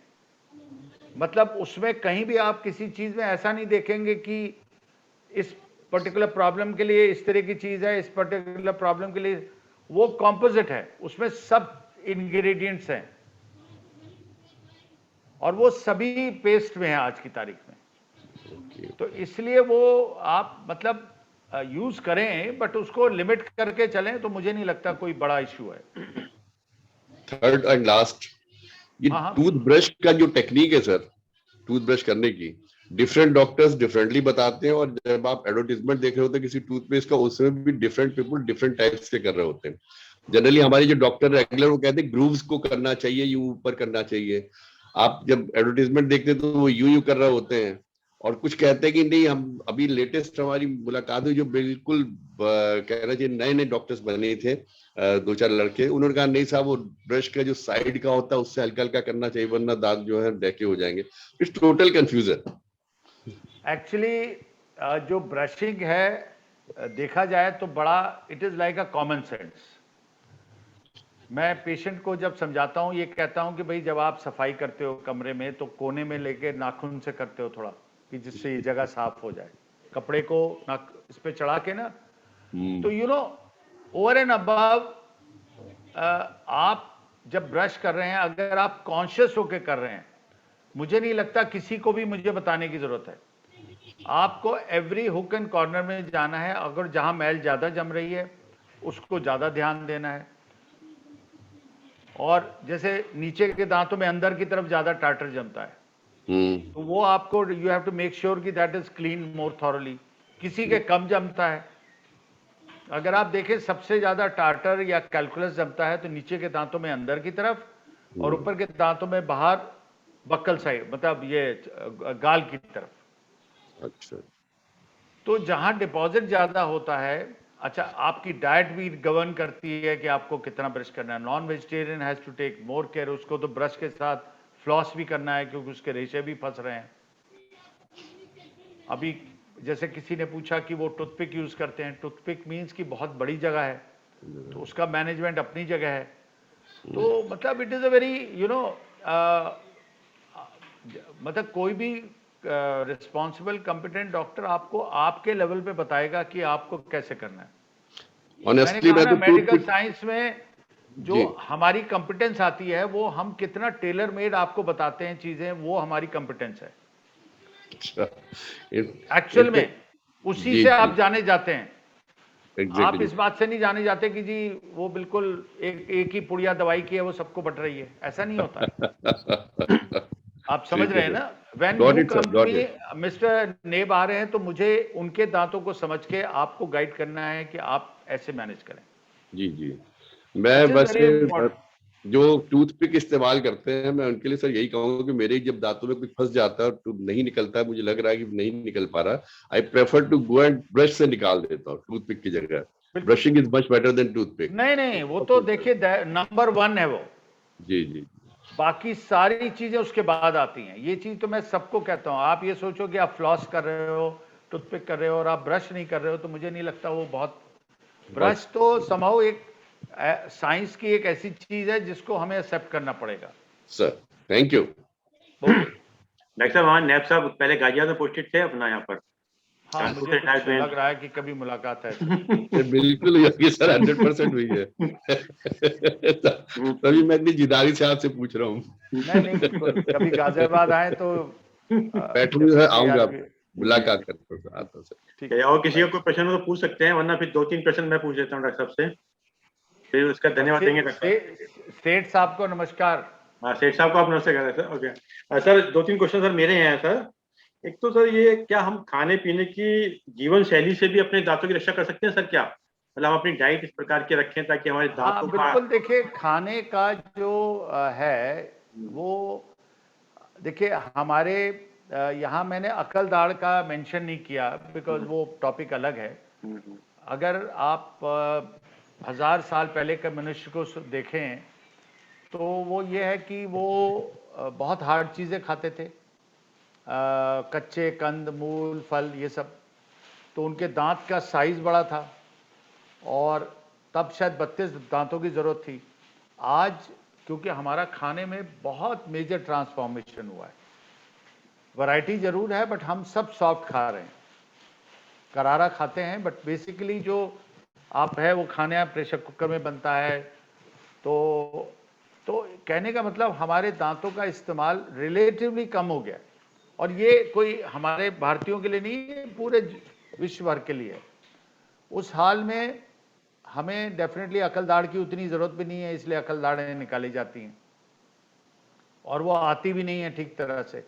मतलब उसमें कहीं भी आप किसी चीज़ में ऐसा नहीं देखेंगे कि इस पर्टिकुलर प्रॉब्लम के लिए इस तरह की चीज़ है, इस पर्टिकुलर प्रॉब्लम के लिए वो कॉम्पोजिट है, उसमें सब इंग्रेडिएंट्स हैं और वो सभी पेस्ट में है आज की तारीख में। तो इसलिए वो आप मतलब यूज करें, बट उसको लिमिट करके चलें, तो मुझे नहीं लगता कोई बड़ा इश्यू है। थर्ड एंड लास्ट, ये टूथब्रश का जो टेक्निक है सर, टूथब्रश करने की, डिफरेंट डॉक्टर्स डिफरेंटली बताते हैं, और जब आप एडवर्टीजमेंट देख रहे होते हैं किसी टूथपेस्ट का, उसमें भी डिफरेंट पीपल डिफरेंट टाइप्स के कर रहे होते हैं। जनरली हमारे जो डॉक्टर रेगुलर वो कहते हैं ग्रूव्स को करना चाहिए, यूं ऊपर करना चाहिए। आप जब एडवर्टीजमेंट देखते हैं तो वो यूं कर रहे होते हैं, और कुछ कहते हैं कि नहीं, हम अभी लेटेस्ट हमारी मुलाकात हुई जो बिल्कुल कहना चाहिए नए नए डॉक्टर्स बने थे, 2-4 लड़के, उन्होंने कहा नहीं साहब, वो ब्रश का जो साइड का होता है उससे हल्का हल्का करना चाहिए, वरना दांत जो है डैके हो जाएंगे। It's total confusion. एक्चुअली जो ब्रशिंग है देखा जाए तो बड़ा, it is like a common sense. मैं पेशेंट को जब समझाता हूँ, ये कहता हूँ कि भाई जब आप सफाई करते हो कमरे में, तो कोने में लेके नाखून से करते हो थोड़ा, कि जिससे ये जगह साफ हो जाए, कपड़े को इस पे चढ़ा के ना, तो you know over and above आप जब ब्रश कर रहे हैं, अगर आप कॉन्शियस होके कर रहे हैं, मुझे नहीं लगता किसी को भी मुझे बताने की जरूरत है। आपको एवरी हुक एंड कॉर्नर में जाना है, अगर जहां मैल ज्यादा जम रही है उसको ज्यादा ध्यान देना है। और जैसे नीचे के दांतों में अंदर की तरफ ज्यादा टार्टर जमता है, तो वो आपको you have to make sure कि that is clean more thoroughly. किसी के कम जमता है, अगर आप देखें सबसे ज्यादा टार्टर या कैलकुलस जमता है तो नीचे के दांतों में अंदर की तरफ और ऊपर के दांतों में बाहर बक्कल साइड, मतलब ये गाल की तरफ। अच्छा। तो जहां डिपॉजिट ज्यादा होता है, अच्छा आपकी डाइट भी गवर्न करती है कि आपको कितना ब्रश करना है। Non vegetarian has to take more care, उसको तो ब्रश के साथ फ्लॉस भी करना है क्योंकि उसके रेशे भी फंस रहे हैं। अभी जैसे किसी ने पूछा कि वो टूथपिक यूज करते हैं, टूथपिक मीन्स की बहुत बड़ी जगह है, तो उसका मैनेजमेंट अपनी जगह है। तो मतलब इट इज अ वेरी मतलब कोई भी रिस्पॉन्सिबल कॉम्पिटेंट डॉक्टर आपको आपके लेवल पे बताएगा कि आपको कैसे करना है। Honestly, मैंने कहा ना, मेडिकल टूथपिक साइंस में जो हमारी कंपिटेंस आती है वो हम कितना टेलर मेड आपको बताते हैं चीजें, वो हमारी कंपिटेंस है एक्चुअल में। उसी से आप जाने जाते हैं। आप इस बात से नहीं जाने जाते कि जी वो बिल्कुल एक ही पुड़िया दवाई की है, वो सबको बट रही है, ऐसा नहीं होता है। आप समझ रहे हैं ना? When you come to me, mister नेब आ रहे हैं तो मुझे उनके दांतों को समझ के आपको गाइड करना है कि आप ऐसे मैनेज करें। जी मैं बस जो टूथपिक इस्तेमाल करते हैं, मैं उनके लिए सर यही कहूंगा कि मेरे जब दांतों में कुछ फंस जाता है और नहीं निकलता है, मुझे लग रहा है कि नहीं निकल पा रहा, I prefer to go and brush से निकाल देता हूँ टूथपिक की जगह। Brushing is much better than toothpick. नहीं, वो तो देखिए नंबर 1 है वो। जी। बाकी सारी चीजें उसके बाद आती हैं। ये चीज तो मैं सबको कहता हूँ। आप ये सोचो कि आप फ्लॉस कर रहे हो, टूथपिक कर रहे हो और आप ब्रश नहीं कर रहे हो, तो मुझे नहीं लगता वो बहुत। ब्रश तो समहाउ एक साइंस की एक ऐसी चीज है जिसको हमें एक्सेप्ट करना पड़ेगा। Sir thank you. डॉक्टर साहब, वहाँ नैब साहब पहले गाजिया में पोस्टेड थे अपना यहाँ पर। हाँ, मुझे कुछ लग रहा है कि कभी मुलाकात है। बिल्कुल ये सर 100% हुई है। तभी मैं इतनी जिदारी से आपसे पूछ रहा हूँ। नहीं बिल्कुल, कभी गाजियाबाद आए तो बैठूंगा, आऊंगा, मुलाकात करता आता हूँ सर। ठीक है, और किसी का कोई प्रश्न हो तो पूछ सकते हैं, वरना फिर 2-3 प्रश्न मैं पूछ लेता हूँ डॉक्टर साहब से, फिर उसका धन्यवाद देंगे डॉक्टर। सेठ साहब को नमस्कार। हाँ, सेठ साहब को आप नमस्ते कह रहे हैं sir. Okay sir, 2-3 question sir मेरे हैं सर। एक तो सर ये, क्या हम खाने पीने की जीवन शैली से भी अपने दांतों की रक्षा कर सकते हैं सर? क्या मतलब हम अपनी डाइट इस प्रकार की रखें ताकि हमारे दांतों का। बिल्कुल, देखिए खाने का जो है वो, देखिए हमारे यहाँ मैंने अकल दाढ़ का मेंशन नहीं किया बिकॉज वो टॉपिक अलग है। अगर आप 1000 साल पहले के मनुष्य को देखें तो वो ये है कि वो बहुत हार्ड चीज़ें खाते थे, कच्चे कंद मूल फल ये सब। तो उनके दांत का साइज बड़ा था और तब शायद 32 दांतों की ज़रूरत थी। आज क्योंकि हमारा खाने में बहुत मेजर ट्रांसफॉर्मेशन हुआ है, वैरायटी जरूर है बट हम सब सॉफ्ट खा रहे हैं, करारा खाते हैं, बट बेसिकली जो आप है वो खाने आप प्रेशर कुकर में बनता है। तो कहने का मतलब हमारे दांतों का इस्तेमाल रिलेटिवली कम हो गया, और ये कोई हमारे भारतीयों के लिए नहीं है, पूरे विश्व भर के लिए। उस हाल में हमें डेफिनेटली अकल दाढ़ की उतनी ज़रूरत भी नहीं है, इसलिए अकल दाढ़ें निकाली जाती हैं और वो आती भी नहीं है ठीक तरह से।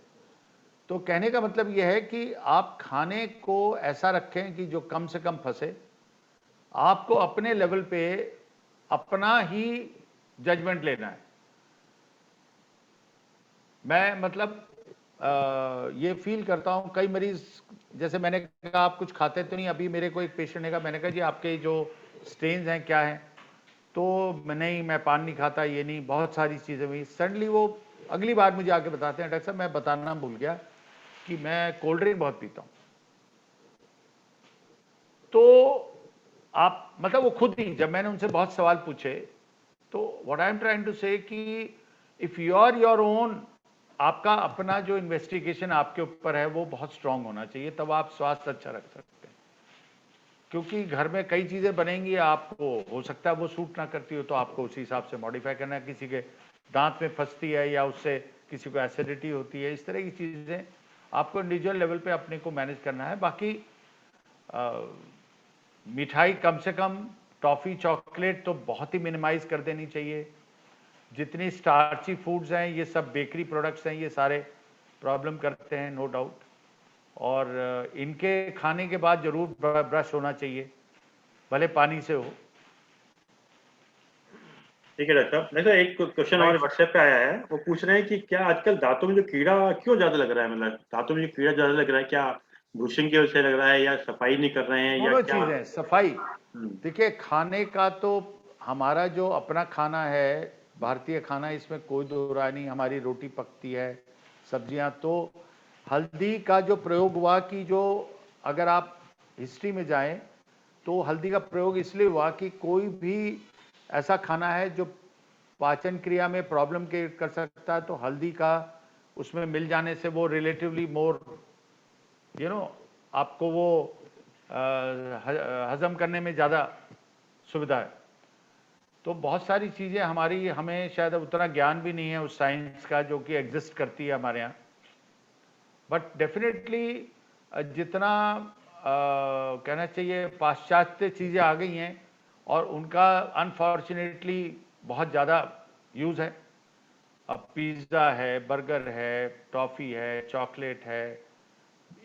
तो कहने का मतलब यह है कि आप खाने को ऐसा रखें कि जो कम से कम फंसे। आपको अपने लेवल पे अपना ही जजमेंट लेना है। मैं मतलब ये फील करता हूँ, कई मरीज, जैसे मैंने कहा आप कुछ खाते तो नहीं। अभी मेरे को एक पेशेंट ने कहा, मैंने कहा जी आपके जो स्टेन्स हैं क्या हैं, तो नहीं मैं पान नहीं खाता, ये नहीं, बहुत सारी चीज़ें हुई। सडनली वो अगली बार मुझे आके बताते हैं, डॉक्टर साहब मैं बताना भूल गया कि मैं कोल्ड ड्रिंक बहुत पीता हूँ। तो आप मतलब वो खुद ही, जब मैंने उनसे बहुत सवाल पूछे, तो what I am trying to say कि if you are your own, आपका अपना जो इन्वेस्टिगेशन आपके ऊपर है वो बहुत स्ट्रांग होना चाहिए, तब आप स्वास्थ्य अच्छा रख सकते हैं। क्योंकि घर में कई चीज़ें बनेंगी, आपको हो सकता है वो सूट ना करती हो, तो आपको उसी हिसाब से मॉडिफाई करना है। किसी के दांत में फंसती है या उससे किसी को एसिडिटी होती है, इस तरह की चीज़ें आपको इंडिविजुअल लेवल पे अपने को मैनेज करना है। बाकी मिठाई कम से कम, टॉफ़ी चॉकलेट तो बहुत ही मिनिमाइज कर देनी चाहिए। जितनी स्टार्ची फूड्स हैं, ये सब बेकरी प्रोडक्ट्स हैं, ये सारे प्रॉब्लम करते हैं, नो डाउट। और इनके खाने के बाद जरूर ब्रश होना चाहिए, भले पानी से हो। ठीक है डॉक्टर साहब। नहीं तो एक क्वेश्चन हमारे व्हाट्सएप पे आया है, वो पूछ रहे हैं कि क्या आजकल दांतों में जो कीड़ा क्यों ज्यादा लग रहा है, मतलब दांतों में जो कीड़ा ज्यादा लग रहा है, क्या ब्रूशिंग की वजह से लग रहा है या सफाई नहीं कर रहे हैं या दोनों क्या? चीजें, सफाई। देखिए, खाने का तो हमारा जो अपना खाना है, भारतीय खाना, इसमें कोई दो राय नहीं। हमारी रोटी पकती है, सब्जियां। तो हल्दी का जो प्रयोग हुआ कि जो अगर आप हिस्ट्री में जाएं तो हल्दी का प्रयोग इसलिए हुआ कि कोई भी ऐसा खाना है जो पाचन क्रिया में प्रॉब्लम कर सकता है, तो हल्दी का उसमें मिल जाने से वो रिलेटिवली मोर आपको वो हजम करने में ज़्यादा सुविधा है। तो बहुत सारी चीज़ें हमें शायद उतना ज्ञान भी नहीं है उस साइंस का जो कि एग्जिस्ट करती है हमारे यहाँ। बट डेफिनेटली जितना कहना चाहिए, पाश्चात्य चीज़ें आ गई हैं और उनका अनफॉर्चुनेटली बहुत ज़्यादा यूज़ है। अब पिज़्ज़ा है, बर्गर है, टॉफ़ी है, चॉकलेट है,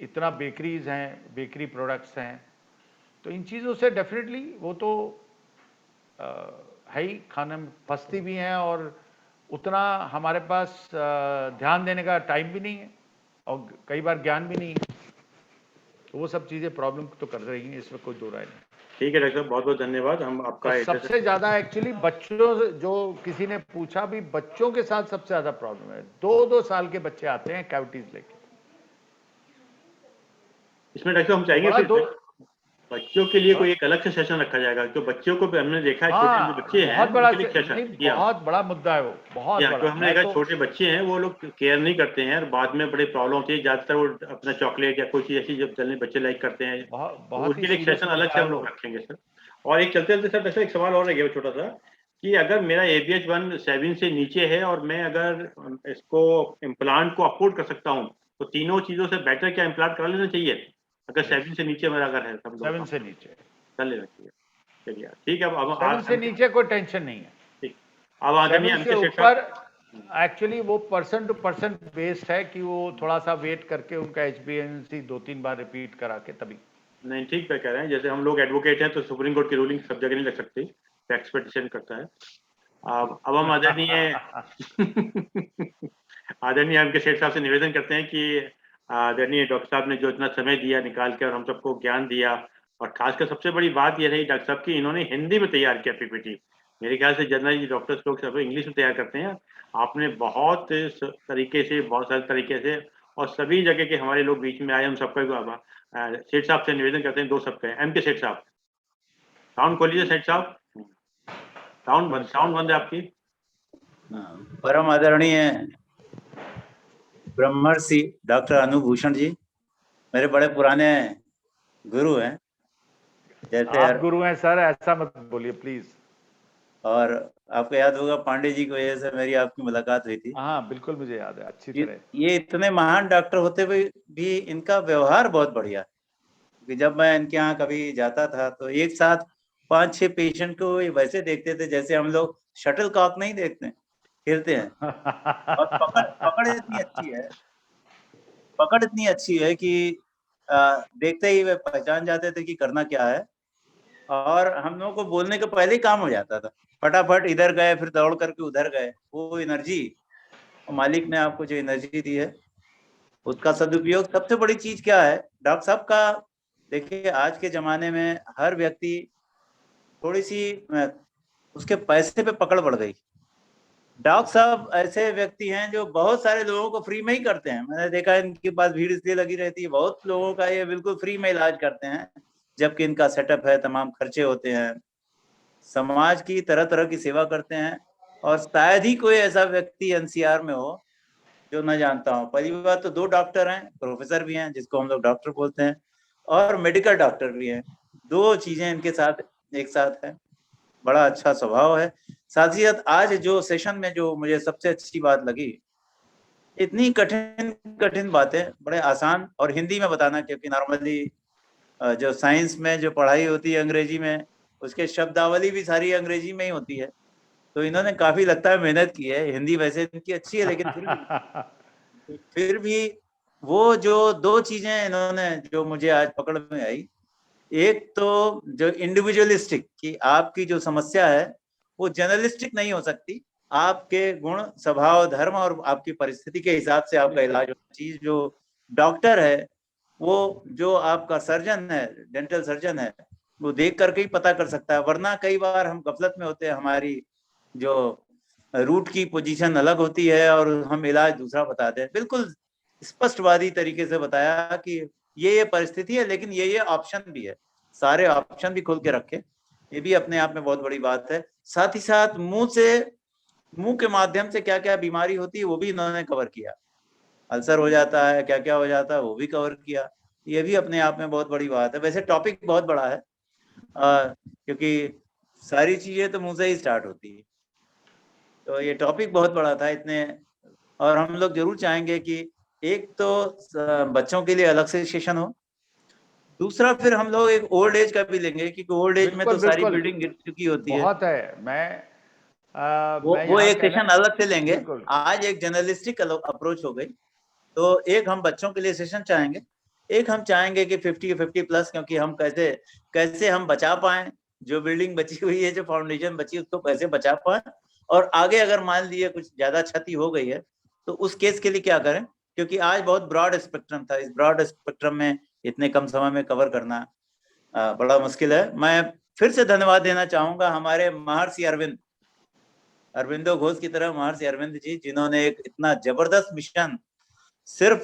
इतना बेकरीज हैं, बेकरी प्रोडक्ट्स हैं। तो इन चीज़ों से डेफिनेटली वो तो है ही, खाने में फंसती भी हैं और उतना हमारे पास ध्यान देने का टाइम भी नहीं है और कई बार ज्ञान भी नहीं है। तो वो सब चीज़ें प्रॉब्लम तो कर रही हैं, इसमें कोई दो राय नहीं। ठीक है डॉक्टर साहब, बहुत बहुत धन्यवाद। हम आपका सबसे ज़्यादा एक्चुअली बच्चों, जो किसी ने पूछा भी, बच्चों के साथ सबसे ज़्यादा प्रॉब्लम है। 2-2 साल के बच्चे आते हैं कैविटीज लेके। इसमें डॉक्टर हम चाहेंगे बच्चों के लिए कोई एक अलग से सेशन रखा जाएगा, जो बच्चों को भी हमने देखा है, छोटे जो बच्चे हैं, बहुत बड़ा सेशन, बहुत बड़ा मुद्दा है वो, बहुत बड़ा। जो हमने देखा छोटे बच्चे हैं वो लोग केयर नहीं करते हैं और बाद में बड़ी प्रॉब्लम होती है। ज्यादातर वो अपना चॉकलेट या कोई चीज ऐसी जब चलने बच्चे लाइक करते हैं, उसके लिए एक सेशन अलग से हम लोग रखेंगे सर। और एक चलते चलते सर वैसे एक सवाल और रह गया छोटा सा, कि अगर मेरा ABH1 7 से नीचे है और मैं अगर इसको इम्प्लांट को अफोर्ड कर सकता हूँ, तो तीनों चीजों से बेटर क्या इम्प्लांट करा लेना चाहिए? अगर 7 से नीचे मेरा अगर है, 7 से नीचे कर लेना चाहिए। चलिए ठीक है। अब 7 से नीचे कोई टेंशन नहीं है। ठीक, अब आदरणीय से ऊपर एक्चुअली वो पर्सन टू पर्सन बेस्ड है कि वो थोड़ा सा वेट करके उनका HbA1c 2-3 बार रिपीट करा के तभी। नहीं, ठीक पे कह रहे हैं। जैसे हम लोग एडवोकेट हैं तो सुप्रीम कोर्ट की रूलिंग सब जगह नहीं लग सकती, फैक्ट्स पर डिसीजन करता है। अब हम आदरणीय हमके सेठ साहब से निवेदन करते हैं कि आदरणीय डॉक्टर साहब ने जो इतना समय दिया निकाल के और हम सबको ज्ञान दिया, और खासकर सबसे बड़ी बात यह रही डॉक्टर साहब की, इन्होंने हिंदी में तैयार किया PPT। मेरे ख्याल से जनरली डॉक्टर्स लोग सब इंग्लिश में तैयार करते हैं। आपने बहुत तरीके से, बहुत सारे तरीके से, और सभी जगह के हमारे लोग बीच में आए, हम सबका सेठ साहब से निवेदन करते हैं, 2 सबके MK सेठ साहब, साउंड खोलिए सेठ साहब, साउंड बंद है आपकी। परम आदरणीय ब्रह्मर्षि डॉक्टर अनुभूषण जी मेरे बड़े पुराने गुरु हैं। जैसे आप गुरु हैं सर, ऐसा मत बोलिए प्लीज। और आपको याद होगा पांडे जी की वजह से मेरी आपकी मुलाकात हुई थी। हाँ बिल्कुल, मुझे याद है अच्छी तरह। ये इतने महान डॉक्टर होते हुए भी इनका व्यवहार बहुत बढ़िया है। जब मैं इनके यहाँ कभी जाता था तो एक साथ 5-6 पेशेंट को वैसे देखते थे जैसे हम लोग शटल कॉक नहीं देखते, खेलते हैं। और पकड़ इतनी अच्छी है कि देखते ही वे पहचान जाते थे कि करना क्या है, और हम लोगों को बोलने के पहले ही काम हो जाता था। फटाफट इधर गए, फिर दौड़ करके उधर गए। वो एनर्जी, मालिक ने आपको जो एनर्जी दी है उसका सदुपयोग। सबसे बड़ी चीज क्या है डॉक्टर साहब का, देखिए आज के जमाने में हर व्यक्ति थोड़ी सी उसके पैसे पे पकड़ बढ़ गई। डॉक्टर साहब ऐसे व्यक्ति हैं जो बहुत सारे लोगों को फ्री में ही करते हैं। मैंने देखा इनके पास भीड़ इसलिए लगी रहती है, बहुत लोगों का ये बिल्कुल फ्री में इलाज करते हैं, जबकि इनका सेटअप है, तमाम खर्चे होते हैं, समाज की तरह तरह की सेवा करते हैं। और शायद ही कोई ऐसा व्यक्ति NCR में हो जो न जानता हो। पहली बात तो 2 डॉक्टर हैं, प्रोफेसर भी हैं जिसको हम लोग डॉक्टर बोलते हैं, और मेडिकल डॉक्टर भी हैं। 2 चीजें इनके साथ एक साथ है। बड़ा अच्छा स्वभाव है। साथ ही साथ आज जो सेशन में जो मुझे सबसे अच्छी बात लगी, इतनी कठिन बातें बड़े आसान और हिंदी में बताना, क्योंकि नॉर्मली जो साइंस में जो पढ़ाई होती है अंग्रेजी में, उसके शब्दावली भी सारी अंग्रेजी में ही होती है। तो इन्होंने काफी लगता है मेहनत की है। हिंदी वैसे इनकी अच्छी है, लेकिन फिर भी वो जो दो चीजें इन्होंने जो मुझे आज पकड़ में आई, एक तो जो इंडिविजुअलिस्टिक कि आपकी जो समस्या है वो जर्नलिस्टिक नहीं हो सकती, आपके गुण स्वभाव धर्म और आपकी परिस्थिति के हिसाब से आपका इलाज होना चाहिए। जो डॉक्टर है वो जो आपका सर्जन है, डेंटल सर्जन है, वो देख करके ही पता कर सकता है, वरना कई बार हम गफलत में होते हैं, हमारी जो रूट की पोजीशन अलग होती है और हम इलाज दूसरा बताते हैं। बिल्कुल स्पष्टवादी तरीके से बताया कि ये परिस्थिति है, लेकिन ये ऑप्शन भी है, सारे ऑप्शन भी खोल के रखे, ये भी अपने आप में बहुत बड़ी बात है। साथ ही साथ मुंह के माध्यम से क्या क्या बीमारी होती है वो भी इन्होंने कवर किया, अल्सर हो जाता है, क्या क्या हो जाता है वो भी कवर किया, ये भी अपने आप में बहुत बड़ी बात है। वैसे टॉपिक बहुत बड़ा है, क्योंकि सारी चीजें तो मुंह से ही स्टार्ट होती है, तो ये टॉपिक बहुत बड़ा था इतने। और हम लोग जरूर चाहेंगे कि एक तो बच्चों के लिए अलग से सेशन हो, दूसरा फिर हम लोग एक ओल्ड एज का भी लेंगे, क्योंकि ओल्ड एज में तो सारी बिल्डिंग गिर चुकी होती है। बहुत है। वो एक सेशन अलग से लेंगे। आज एक जर्नलिस्टिक अप्रोच हो गई, तो एक हम बच्चों के लिए सेशन चाहेंगे, एक हम चाहेंगे कि 50 प्लस, क्योंकि हम कैसे हम बचा पाए जो बिल्डिंग बची हुई है, जो फाउंडेशन बची उसको कैसे बचा पाए, और आगे अगर मान लिए कुछ ज्यादा क्षति हो गई है तो उस केस के लिए क्या करें, क्योंकि आज बहुत ब्रॉड स्पेक्ट्रम था, इस ब्रॉड स्पेक्ट्रम में इतने कम समय में कवर करना बड़ा मुश्किल है। मैं फिर से धन्यवाद देना चाहूंगा हमारे महर्षि अरविंदो घोष की तरह महर्षि अरविंद जी, जिन्होंने एक इतना जबरदस्त मिशन, सिर्फ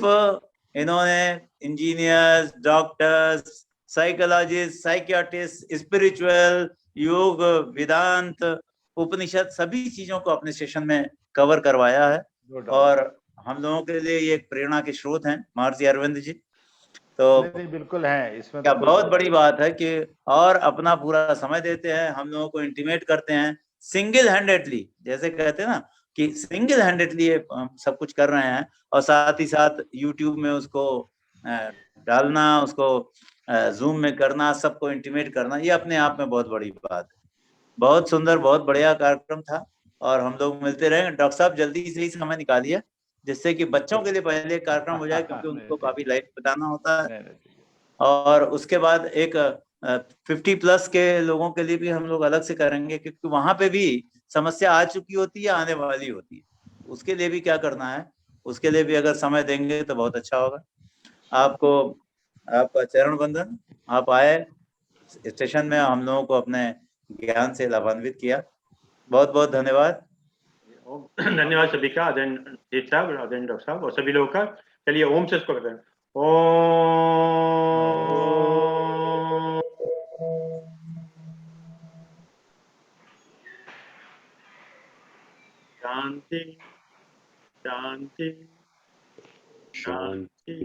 इन्होंने engineers, doctors, psychologist, psychiatrist, spiritual, योग, वेदांत, उपनिषद, सभी चीजों को अपने सेशन में कवर करवाया है, और हम लोगों के लिए ये एक प्रेरणा के स्रोत हैं महर्षि अरविंद जी। तो नहीं, बिल्कुल है इसमें क्या तो बहुत बड़ी बात है कि और अपना पूरा समय देते हैं, हम लोगों को इंटीमेट करते हैं सिंगल हैंडेडली, जैसे कहते हैं ना कि सिंगल हैंडेडली सब कुछ कर रहे हैं, और साथ ही साथ यूट्यूब में उसको डालना, उसको जूम में करना, सबको इंटीमेट करना, ये अपने आप में बहुत बड़ी बात है। बहुत सुंदर, बहुत बढ़िया कार्यक्रम था, और हम लोग मिलते रहे। डॉक्टर साहब जल्दी से ही समय निकालिए, जिससे कि बच्चों के लिए पहले कार्यक्रम हो जाए, क्योंकि उनको काफी लाइट बताना होता है, और उसके बाद एक 50 प्लस के लोगों के लिए भी हम लोग अलग से करेंगे, क्योंकि वहां पे भी समस्या आ चुकी होती है, आने वाली होती है, उसके लिए भी क्या करना है, उसके लिए भी अगर समय देंगे तो बहुत अच्छा होगा। आपको आपका चरण वंदन, आप आए स्टेशन में, हम लोगों को अपने ज्ञान से लाभान्वित किया, बहुत बहुत धन्यवाद। धन्यवाद सभी का, आदरणीय जीत साहब, आदरणीय डॉक्टर साहब और सभी लोगों का। चलिए ओम से इसको करते हैं। ओम शांति शांति शांति।